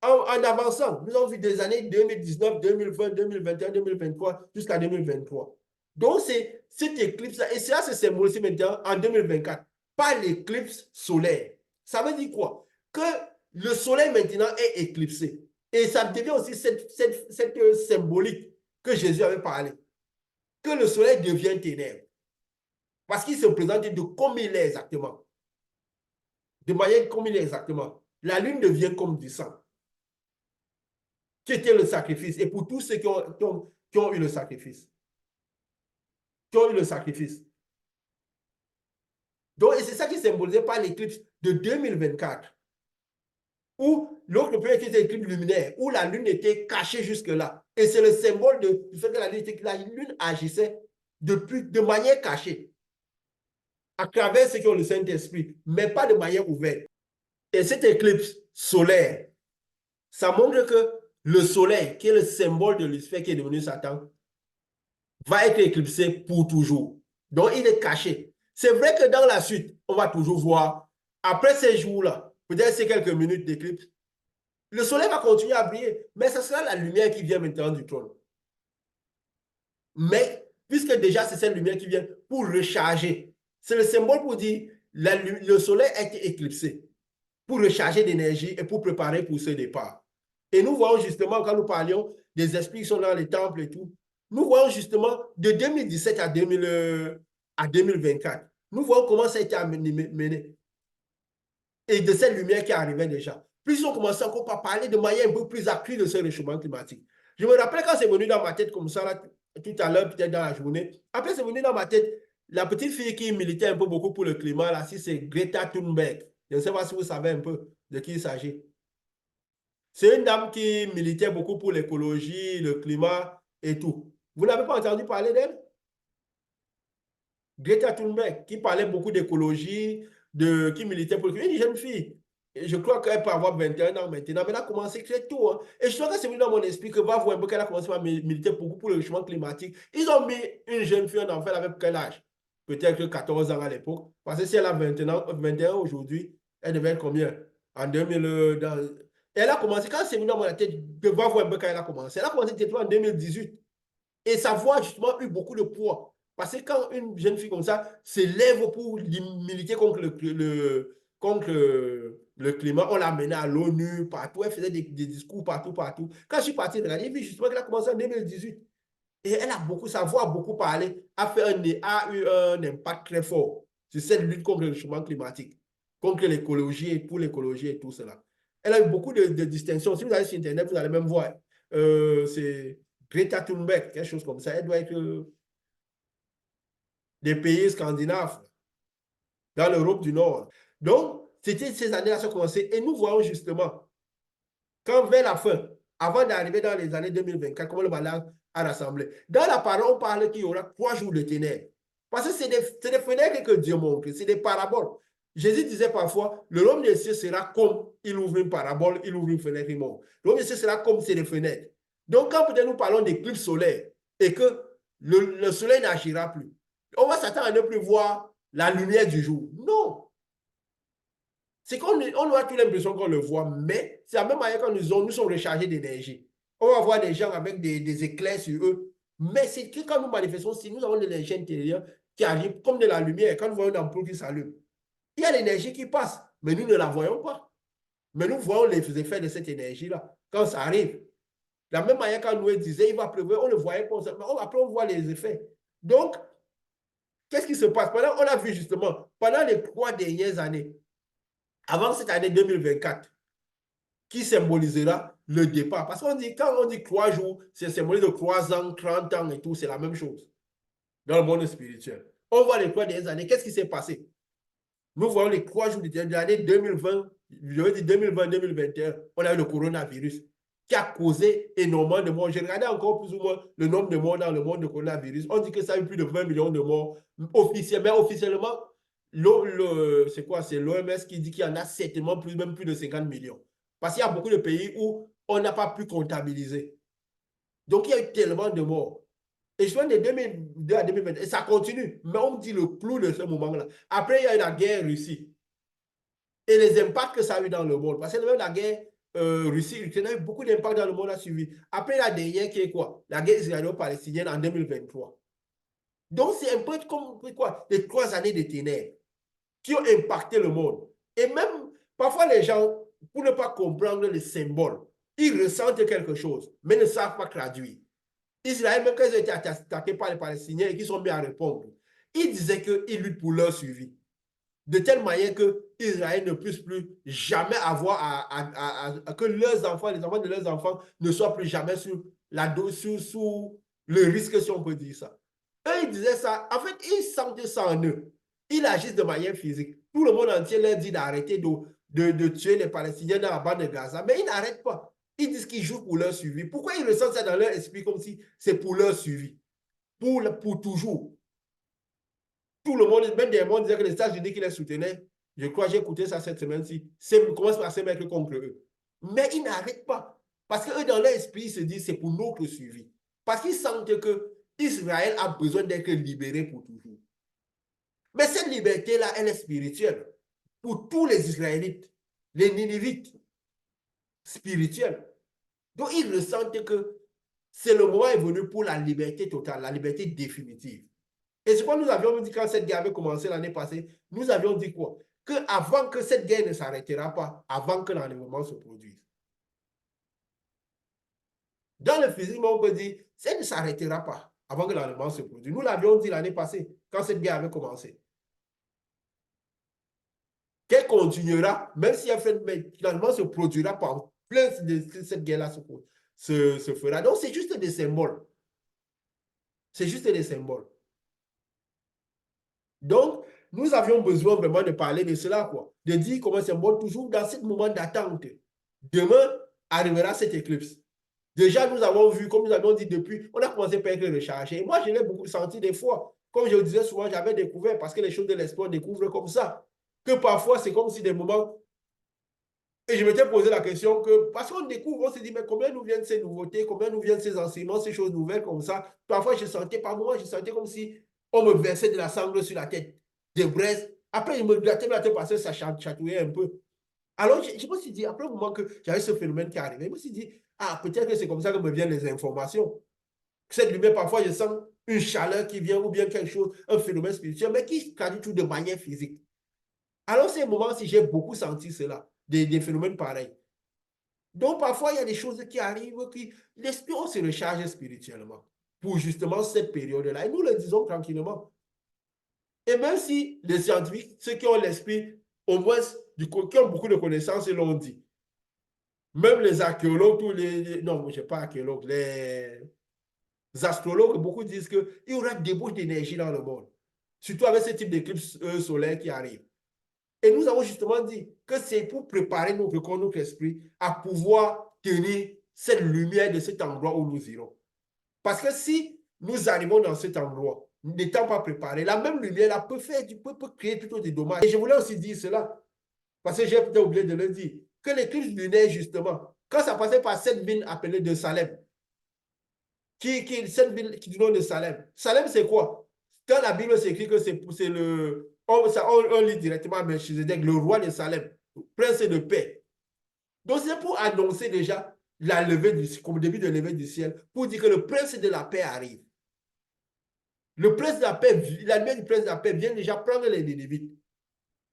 en avançant, nous avons vu des années 2019, 2020, 2021, 2023, jusqu'à 2023. Donc, c'est cette éclipse-là, et ça, c'est symbolisé maintenant en 2024, par l'éclipse solaire. Ça veut dire quoi? Que le soleil maintenant est éclipsé. Et ça devient aussi cette symbolique que Jésus avait parlé. Que le soleil devient ténèbres. Parce qu'il se présente de comme il est exactement. De manière comme il est exactement. La lune devient comme du sang. Qui était le sacrifice. Et pour tous ceux qui ont eu le sacrifice. Qui ont eu le sacrifice. Donc, et c'est ça qui est symbolisé par l'éclipse de 2024. Où l'autre premier qui était l'éclipse luminaire, où la lune était cachée jusque-là. Et c'est le symbole du fait que la lune agissait de manière cachée. À travers ceux qui ont le Saint-Esprit, mais pas de manière ouverte. Et cette éclipse solaire, ça montre que le soleil, qui est le symbole de Lucifer qui est devenu Satan, va être éclipsé pour toujours. Donc, il est caché. C'est vrai que dans la suite, on va toujours voir, après ces jours-là, peut-être ces quelques minutes d'éclipse, le soleil va continuer à briller, mais ce sera la lumière qui vient maintenant du trône. Mais, puisque déjà c'est cette lumière qui vient pour recharger, c'est le symbole pour dire le soleil a été éclipsé pour recharger d'énergie et pour préparer pour ce départ. Et nous voyons justement, quand nous parlions des esprits qui sont dans les temples et tout, nous voyons justement de 2017 à 2024, nous voyons comment ça a été mené. Et de cette lumière qui arrivait déjà. Puis ils ont commencé encore à parler de manière un peu plus accrue de ce réchauffement climatique. Je me rappelle quand c'est venu dans ma tête comme ça, là, tout à l'heure, peut-être dans la journée. Après, c'est venu dans ma tête, la petite fille qui militait un peu beaucoup pour le climat, là, si c'est Greta Thunberg. Je ne sais pas si vous savez un peu de qui il s'agit. C'est une dame qui militait beaucoup pour l'écologie, le climat et tout. Vous n'avez pas entendu parler d'elle? Greta Thunberg, qui parlait beaucoup d'écologie, qui militait pour une jeune fille. Et je crois qu'elle peut avoir 21 ans maintenant, mais elle a commencé très tôt. Hein. Et je crois que c'est venu dans mon esprit que va voir un peu qu'elle a commencé à militer beaucoup pour le changement climatique. Ils ont mis une jeune fille en enfer avec quel âge? Peut-être 14 ans à l'époque. Parce que si elle a 21 aujourd'hui, elle devait être combien? En 2000. Et elle a commencé, quand c'est venu dans mon tête, je vais voir un peu quand elle a commencé. Elle a commencé en 2018. Et sa voix a justement eu beaucoup de poids. Parce que quand une jeune fille comme ça s'élève pour militer contre le climat, on l'a menée à l'ONU, partout, elle faisait des discours partout, partout. Quand je suis parti de regarder, j'ai vu justement qu'elle a commencé en 2018. Et elle a beaucoup, sa voix a beaucoup parlé, a eu un impact très fort sur cette lutte contre le changement climatique, contre l'écologie et pour l'écologie et tout cela. Elle a eu beaucoup de distinctions. Si vous allez sur Internet, vous allez même voir. C'est Greta Thunberg, quelque chose comme ça. Elle doit être des pays scandinaves, dans l'Europe du Nord. Donc, c'était ces années-là qui ont commencé. Et nous voyons justement, quand vers la fin, avant d'arriver dans les années 2024, comment le malade a rassemblé. Dans la parole, on parle qu'il y aura 3 jours de ténèbres. Parce que c'est des fenêtres que Dieu montre, c'est des paraboles. Jésus disait parfois, le royaume des cieux sera comme il ouvre une parabole, il ouvre une fenêtre, il monte. Le royaume des cieux sera comme c'est des fenêtres. Donc, quand peut-être nous parlons d'éclipse solaire et que le soleil n'agira plus, on va s'attendre à ne plus voir la lumière du jour. Non. C'est qu'on a toute l'impression qu'on le voit, mais c'est la même manière quand nous sommes rechargés d'énergie. On va voir des gens avec des éclairs sur eux, mais c'est que quand nous manifestons, si nous avons de l'énergie intérieure qui arrive comme de la lumière, quand nous voyons une ampoule qui s'allume, il y a l'énergie qui passe, mais nous ne la voyons pas. Mais nous voyons les effets de cette énergie-là quand ça arrive. De la même manière, quand Noé disait il va pleuvoir, on le voyait pas, mais après on voit les effets. Donc, qu'est-ce qui se passe? On a vu justement, pendant les 3 dernières années, avant cette année 2024, qui symbolisera le départ. Parce qu'on dit, quand on dit 3 jours, c'est symbolisé de 3 ans, 30 ans et tout, c'est la même chose dans le monde spirituel. On voit les 3 dernières années, qu'est-ce qui s'est passé? Nous voyons les 3 jours de l'année 2020, je veux dire 2020-2021, on a eu le coronavirus qui a causé énormément de morts. J'ai regardé encore plus ou moins le nombre de morts dans le monde de coronavirus. On dit que ça a eu plus de 20 millions de morts officiellement. Mais officiellement, c'est quoi? C'est l'OMS qui dit qu'il y en a certainement plus, même plus de 50 millions. Parce qu'il y a beaucoup de pays où on n'a pas pu comptabiliser. Donc, il y a eu tellement de morts. Et je pense de 2002 à 2020, et ça continue. Mais on me dit le clou de ce moment-là. Après, il y a eu la guerre Russie. Et les impacts que ça a eu dans le monde. Parce que même la guerre Russie-Ukraine a eu beaucoup d'impacts dans le monde à suivi. Après la dernière qui est quoi? La guerre israélo-palestinienne en 2023. Donc, c'est un peu comme quoi? Les 3 années de ténèbres qui ont impacté le monde. Et même, parfois, les gens, pour ne pas comprendre les symboles, ils ressentent quelque chose, mais ne savent pas traduire. Israël, même quand ils ont été attaqués par les Palestiniens et qu'ils sont mis à répondre, ils disaient qu'ils luttent pour leur suivi. De telle manière que Israël ne puisse plus jamais avoir que leurs enfants, les enfants de leurs enfants, ne soient plus jamais sous le risque, si on peut dire ça. Eux, ils disaient ça. En fait, ils sentent ça en eux. Ils agissent de manière physique. Tout le monde entier leur dit d'arrêter de tuer les Palestiniens dans la bande de Gaza, mais ils n'arrêtent pas. Ils disent qu'ils jouent pour leur suivi. Pourquoi ils ressentent ça dans leur esprit comme si c'est pour leur suivi? Pour toujours. Tout le monde, même des mondes disaient que les États-Unis qui les soutenaient, je crois que j'ai écouté ça cette semaine-ci, commencent à se mettre contre eux. Mais ils n'arrêtent pas. Parce qu'eux, dans leur esprit, ils se disent c'est pour notre suivi. Parce qu'ils sentent que Israël a besoin d'être libéré pour toujours. Mais cette liberté-là, elle est spirituelle. Pour tous les Israélites, les Ninivites, spirituels. Donc, ils ressentent que c'est le moment est venu pour la liberté totale, la liberté définitive. Et ce que nous avions dit quand cette guerre avait commencé l'année passée, nous avions dit quoi? Qu'avant que cette guerre ne s'arrêtera pas, avant que l'enlèvement se produise. Dans le physique, on peut dire, ça ne s'arrêtera pas avant que l'enlèvement se produise. Nous l'avions dit l'année passée, quand cette guerre avait commencé. Qu'elle continuera, même si l'enlèvement se produira par plein de cette guerre-là se fera. Donc, c'est juste des symboles. C'est juste des symboles. Donc, nous avions besoin vraiment de parler de cela, quoi. De dire comment c'est symbole toujours dans ce moment d'attente. Demain arrivera cette éclipse. Déjà, nous avons vu, comme nous avons dit depuis, on a commencé par être rechargé. Et moi, je l'ai beaucoup senti des fois. Comme je le disais souvent, j'avais découvert, parce que les choses de l'espoir découvrent comme ça, que parfois, c'est comme si des moments. Et je m'étais posé la question que, parce qu'on découvre, on se dit, mais combien nous viennent ces nouveautés, combien nous viennent ces enseignements, ces choses nouvelles comme ça. Parfois, je sentais, par moments, je sentais comme si on me versait de la cendre sur la tête, des braises. Après, je me grattais la tête parce que ça chatouillait un peu. Alors, je me suis dit, après un moment que j'avais ce phénomène qui arrivait, je me suis dit, ah, peut-être que c'est comme ça que me viennent les informations. Cette lumière, parfois, je sens une chaleur qui vient ou bien quelque chose, un phénomène spirituel, mais qui se traduit tout de manière physique. Alors, c'est un moment si j'ai beaucoup senti cela, des phénomènes pareils. Donc, parfois, il y a des choses qui arrivent, qui l'esprit, on se recharge spirituellement pour justement cette période-là. Et nous le disons tranquillement. Et même si les scientifiques, ceux qui ont l'esprit, au moins, qui ont beaucoup de connaissances, l'ont dit. Même les archéologues, non, je ne sais pas archéologues, les astrologues, beaucoup disent qu'il y aura des débauche d'énergie dans le monde. Surtout avec ce type d'éclipse solaire qui arrive. Et nous avons justement dit que c'est pour préparer notre corps, notre esprit à pouvoir tenir cette lumière de cet endroit où nous irons. Parce que si nous arrivons dans cet endroit, n'étant pas préparés, la même lumière là peut créer plutôt des dommages. Et je voulais aussi dire cela, parce que j'ai peut-être oublié de le dire, que l'éclipse lunaire, justement, quand ça passait par cette ville appelée de Salem, cette ville qui du nom de Salem. Salem, c'est quoi? Quand la Bible s'écrit que c'est le. On lit directement Melchizedek, le roi de Salem, prince de paix. Donc, c'est pour annoncer déjà la levée comme début de levée du ciel, pour dire que le prince de la paix arrive. Le prince de la paix, la lumière du prince de la paix vient déjà prendre les Nénévites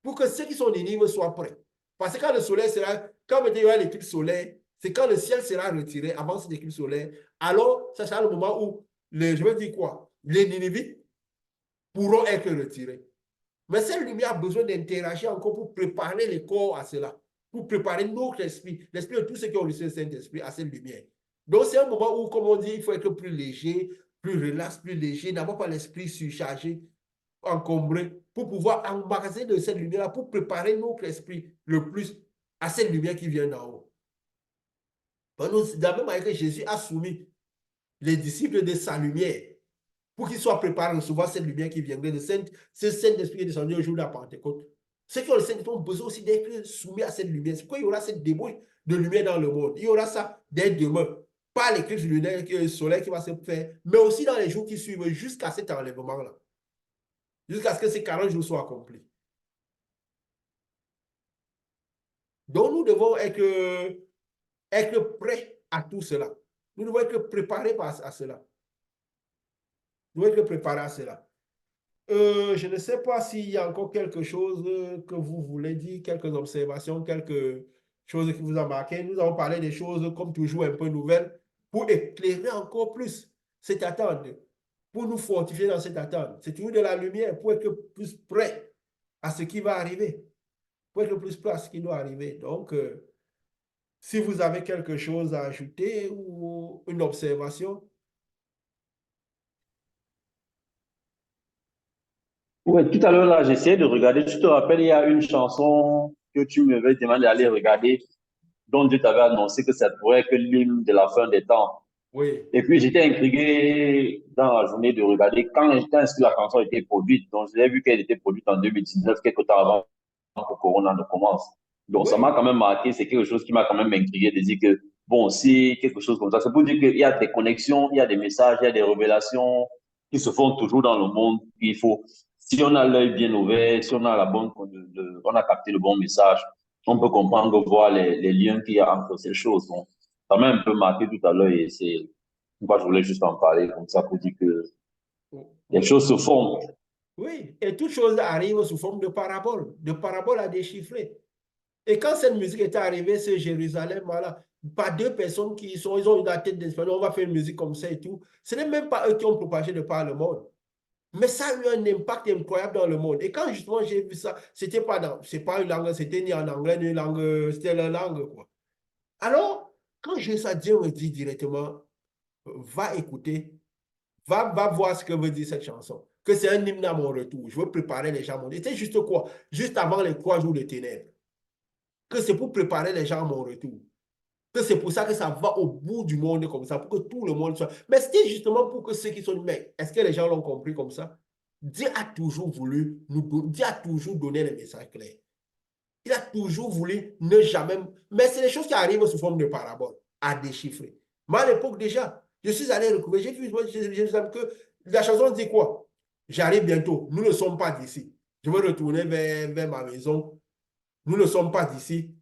pour que ceux qui sont Nénives soient prêts. Parce que quand le soleil sera, quand il y aura l'éclipse solaire, c'est quand le ciel sera retiré avant cette éclipse solaire, alors ça sera le moment où, je veux dire quoi, les Nénévites pourront être retirés. Mais cette lumière a besoin d'interagir encore pour préparer les corps à cela, pour préparer notre esprit, l'esprit de tous ceux qui ont reçu le Saint-Esprit à cette lumière. Donc c'est un moment où, comme on dit, il faut être plus léger, plus relax, plus léger, n'avoir pas l'esprit surchargé, encombré, pour pouvoir embrasser de cette lumière, pour préparer notre esprit le plus à cette lumière qui vient d'en haut. De la même manière que Jésus a soumis les disciples de sa lumière pour qu'ils soient préparés à recevoir cette lumière qui viendrait de ce Saint-Esprit qui est descendu au jour de la Pentecôte. Ceux qui ont le Saint-Esprit ont besoin aussi d'être soumis à cette lumière. C'est pourquoi il y aura cette débauche de lumière dans le monde. Il y aura ça dès demain. Pas l'éclipse lunaire, le soleil qui va se faire, mais aussi dans les jours qui suivent jusqu'à cet enlèvement-là. Jusqu'à ce que ces 40 jours soient accomplis. Donc, nous devons être prêts à tout cela. Nous devons être préparés à cela. Nous devons être préparés à cela. Je ne sais pas s'il y a encore quelque chose que vous voulez dire, quelques observations, quelque chose qui vous a marqué. Nous avons parlé des choses, comme toujours, un peu nouvelles, pour éclairer encore plus cette attente, pour nous fortifier dans cette attente. C'est toujours de la lumière pour être plus prêt à ce qui va arriver, pour être plus prêt à ce qui doit arriver. Donc, si vous avez quelque chose à ajouter ou une observation. Oui, tout à l'heure, là, j'essayais de regarder. Tu te rappelles, il y a une chanson que tu m'avais demandé d'aller regarder, dont Dieu t'avait annoncé que ça pourrait être l'hymne de la fin des temps. Oui, Et puis, j'étais intrigué dans la journée de regarder quand est-ce que la chanson a été produite. Donc, j'ai vu qu'elle était produite en 2019, quelques temps avant que Corona ne commence. Donc, ça m'a oui, quand même marqué. C'est quelque chose qui m'a quand même intrigué de dire que, bon, si quelque chose comme ça, c'est pour dire qu'il y a des connexions, il y a des messages, il y a des révélations qui se font toujours dans le monde. Il faut, si on a l'œil bien ouvert, si on a on a capté le bon message, on peut comprendre, voir les liens qu'il y a entre ces choses. Donc, ça m'a un peu marqué tout à l'heure et c'est pourquoi je voulais juste en parler comme ça pour dire que les oui. choses se font. Oui, et toute chose arrive sous forme de parabole à déchiffrer. Et quand cette musique était arrivée, c'est Jérusalem, voilà, par deux personnes ils ont eu la tête d'espagnol, on va faire une musique comme ça et tout. Ce n'est même pas eux qui ont propagé de par le monde. Mais ça a eu un impact incroyable dans le monde. Et quand justement j'ai vu ça, c'est pas une langue, c'était ni en anglais, ni une langue, c'était la langue, quoi. Alors, quand j'ai ça, Dieu me dit directement, va écouter, va voir ce que veut dire cette chanson. Que c'est un hymne à mon retour. Je veux préparer les gens à mon retour. C'était juste quoi? Juste avant les 3 jours de ténèbres. Que c'est pour préparer les gens à mon retour. Que c'est pour ça que ça va au bout du monde comme ça, pour que tout le monde soit. Mais c'était justement pour que ceux qui sont. Mais est-ce que les gens l'ont compris comme ça? Dieu a toujours voulu Dieu a toujours donné les messages clairs. Il a toujours voulu ne jamais. Mais c'est des choses qui arrivent sous forme de parabole, à déchiffrer. Moi, à l'époque déjà, je suis allé recouvrir, j'ai vu que la chanson dit quoi? J'arrive bientôt, nous ne sommes pas d'ici. Je veux retourner vers ma maison. Nous ne sommes pas d'ici.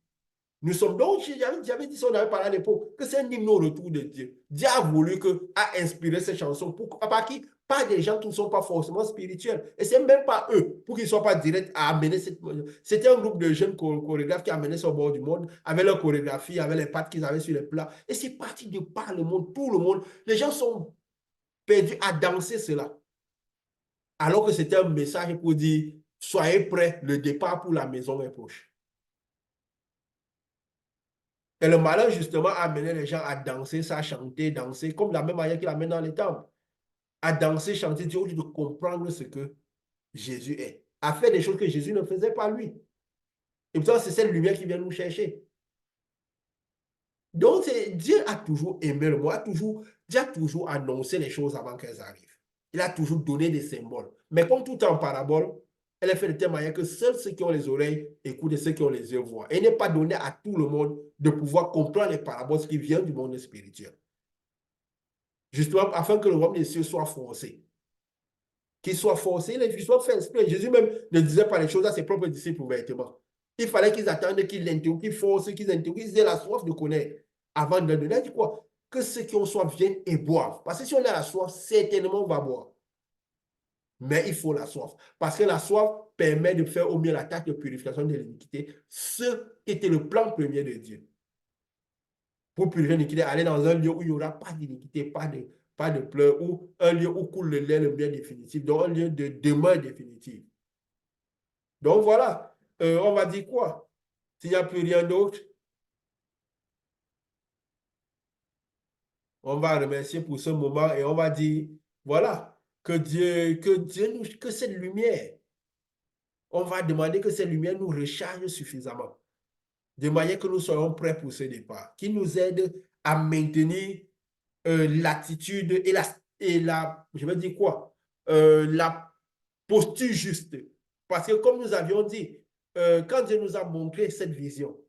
Nous sommes donc, j'avais dit ça, on avait parlé à l'époque, que c'est un hymne au retour de Dieu. Dieu a voulu a inspiré cette chanson. Par qui? Pas des gens qui ne sont pas forcément spirituels. Et c'est même pas eux, pour qu'ils ne soient pas directs à amener cette. C'était un groupe de jeunes chorégraphes qui amenaient ça au bord du monde, avec leur chorégraphie, avec les pattes qu'ils avaient sur les plats. Et c'est parti de par le monde, tout le monde. Les gens sont perdus à danser cela. Alors que c'était un message pour dire, soyez prêts, le départ pour la maison est proche. Et le malin, justement, a amené les gens à danser, à chanter, danser, comme de la même manière qu'il amène dans les temples. À danser, chanter, Dieu, au lieu de comprendre ce que Jésus est. À faire des choses que Jésus ne faisait pas lui. Et pourtant, c'est cette lumière qui vient nous chercher. Donc, Dieu a toujours aimé le monde, Dieu a toujours annoncé les choses avant qu'elles arrivent. Il a toujours donné des symboles. Mais comme tout est en parabole, elle est faite de telle manière que seuls ceux qui ont les oreilles écoutent et ceux qui ont les yeux voient. Et il n'est pas donné à tout le monde de pouvoir comprendre les paraboles, ce qui vient du monde spirituel. Justement, afin que le royaume des cieux soit forcé. Qu'il soit forcé, il est justement fait exprès. Jésus même ne disait pas les choses à ses propres disciples ouvertement. Il fallait qu'ils attendent, qu'ils l'interrogent, qu'ils forcent, qu'ils interrogent, qu'ils aient la soif de connaître. Avant de donner, il dit quoi? Que ceux qui ont soif viennent et boivent. Parce que si on a la soif, certainement on va boire. Mais il faut la soif. Parce que la soif permet de faire au mieux la tâche de purification de l'iniquité, ce qui était le plan premier de Dieu. Pour purifier l'iniquité, aller dans un lieu où il n'y aura pas d'iniquité, pas de pleurs, ou un lieu où coule le lait, le miel définitif, donc un lieu de demeure définitive. Donc voilà, on va dire quoi? S'il n'y a plus rien d'autre, on va remercier pour ce moment et on va dire, voilà, que cette lumière, on va demander que cette lumière nous recharge suffisamment, de manière que nous soyons prêts pour ce départ, qui nous aide à maintenir l'attitude je vais dire quoi? La posture juste. Parce que comme nous avions dit, quand Dieu nous a montré cette vision,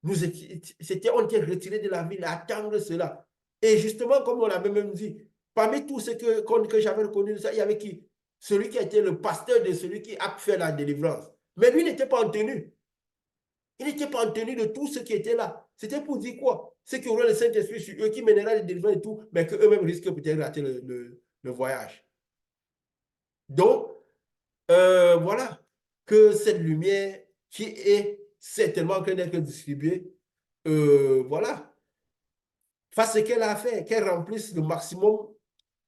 on était retirés de la ville à attendre cela. Et justement, comme on l'avait même dit, parmi tous ceux que j'avais reconnu, il y avait qui? Celui qui a été le pasteur de celui qui a fait la délivrance. Mais lui n'était pas en tenue. Il n'était pas en tenue de tous ceux qui étaient là. C'était pour dire quoi? Ceux qui auront le Saint-Esprit sur eux, qui mènera les délivrances et tout, mais qu'eux-mêmes risquent peut-être de rater le voyage. Donc, voilà, que cette lumière qui est certainement en train d'être distribuée, voilà, fasse ce qu'elle a fait, qu'elle remplisse le maximum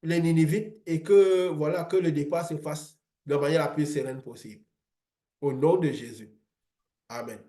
les Ninivites et que, voilà, que le départ se fasse de la manière la plus sereine possible. Au nom de Jésus. Amen.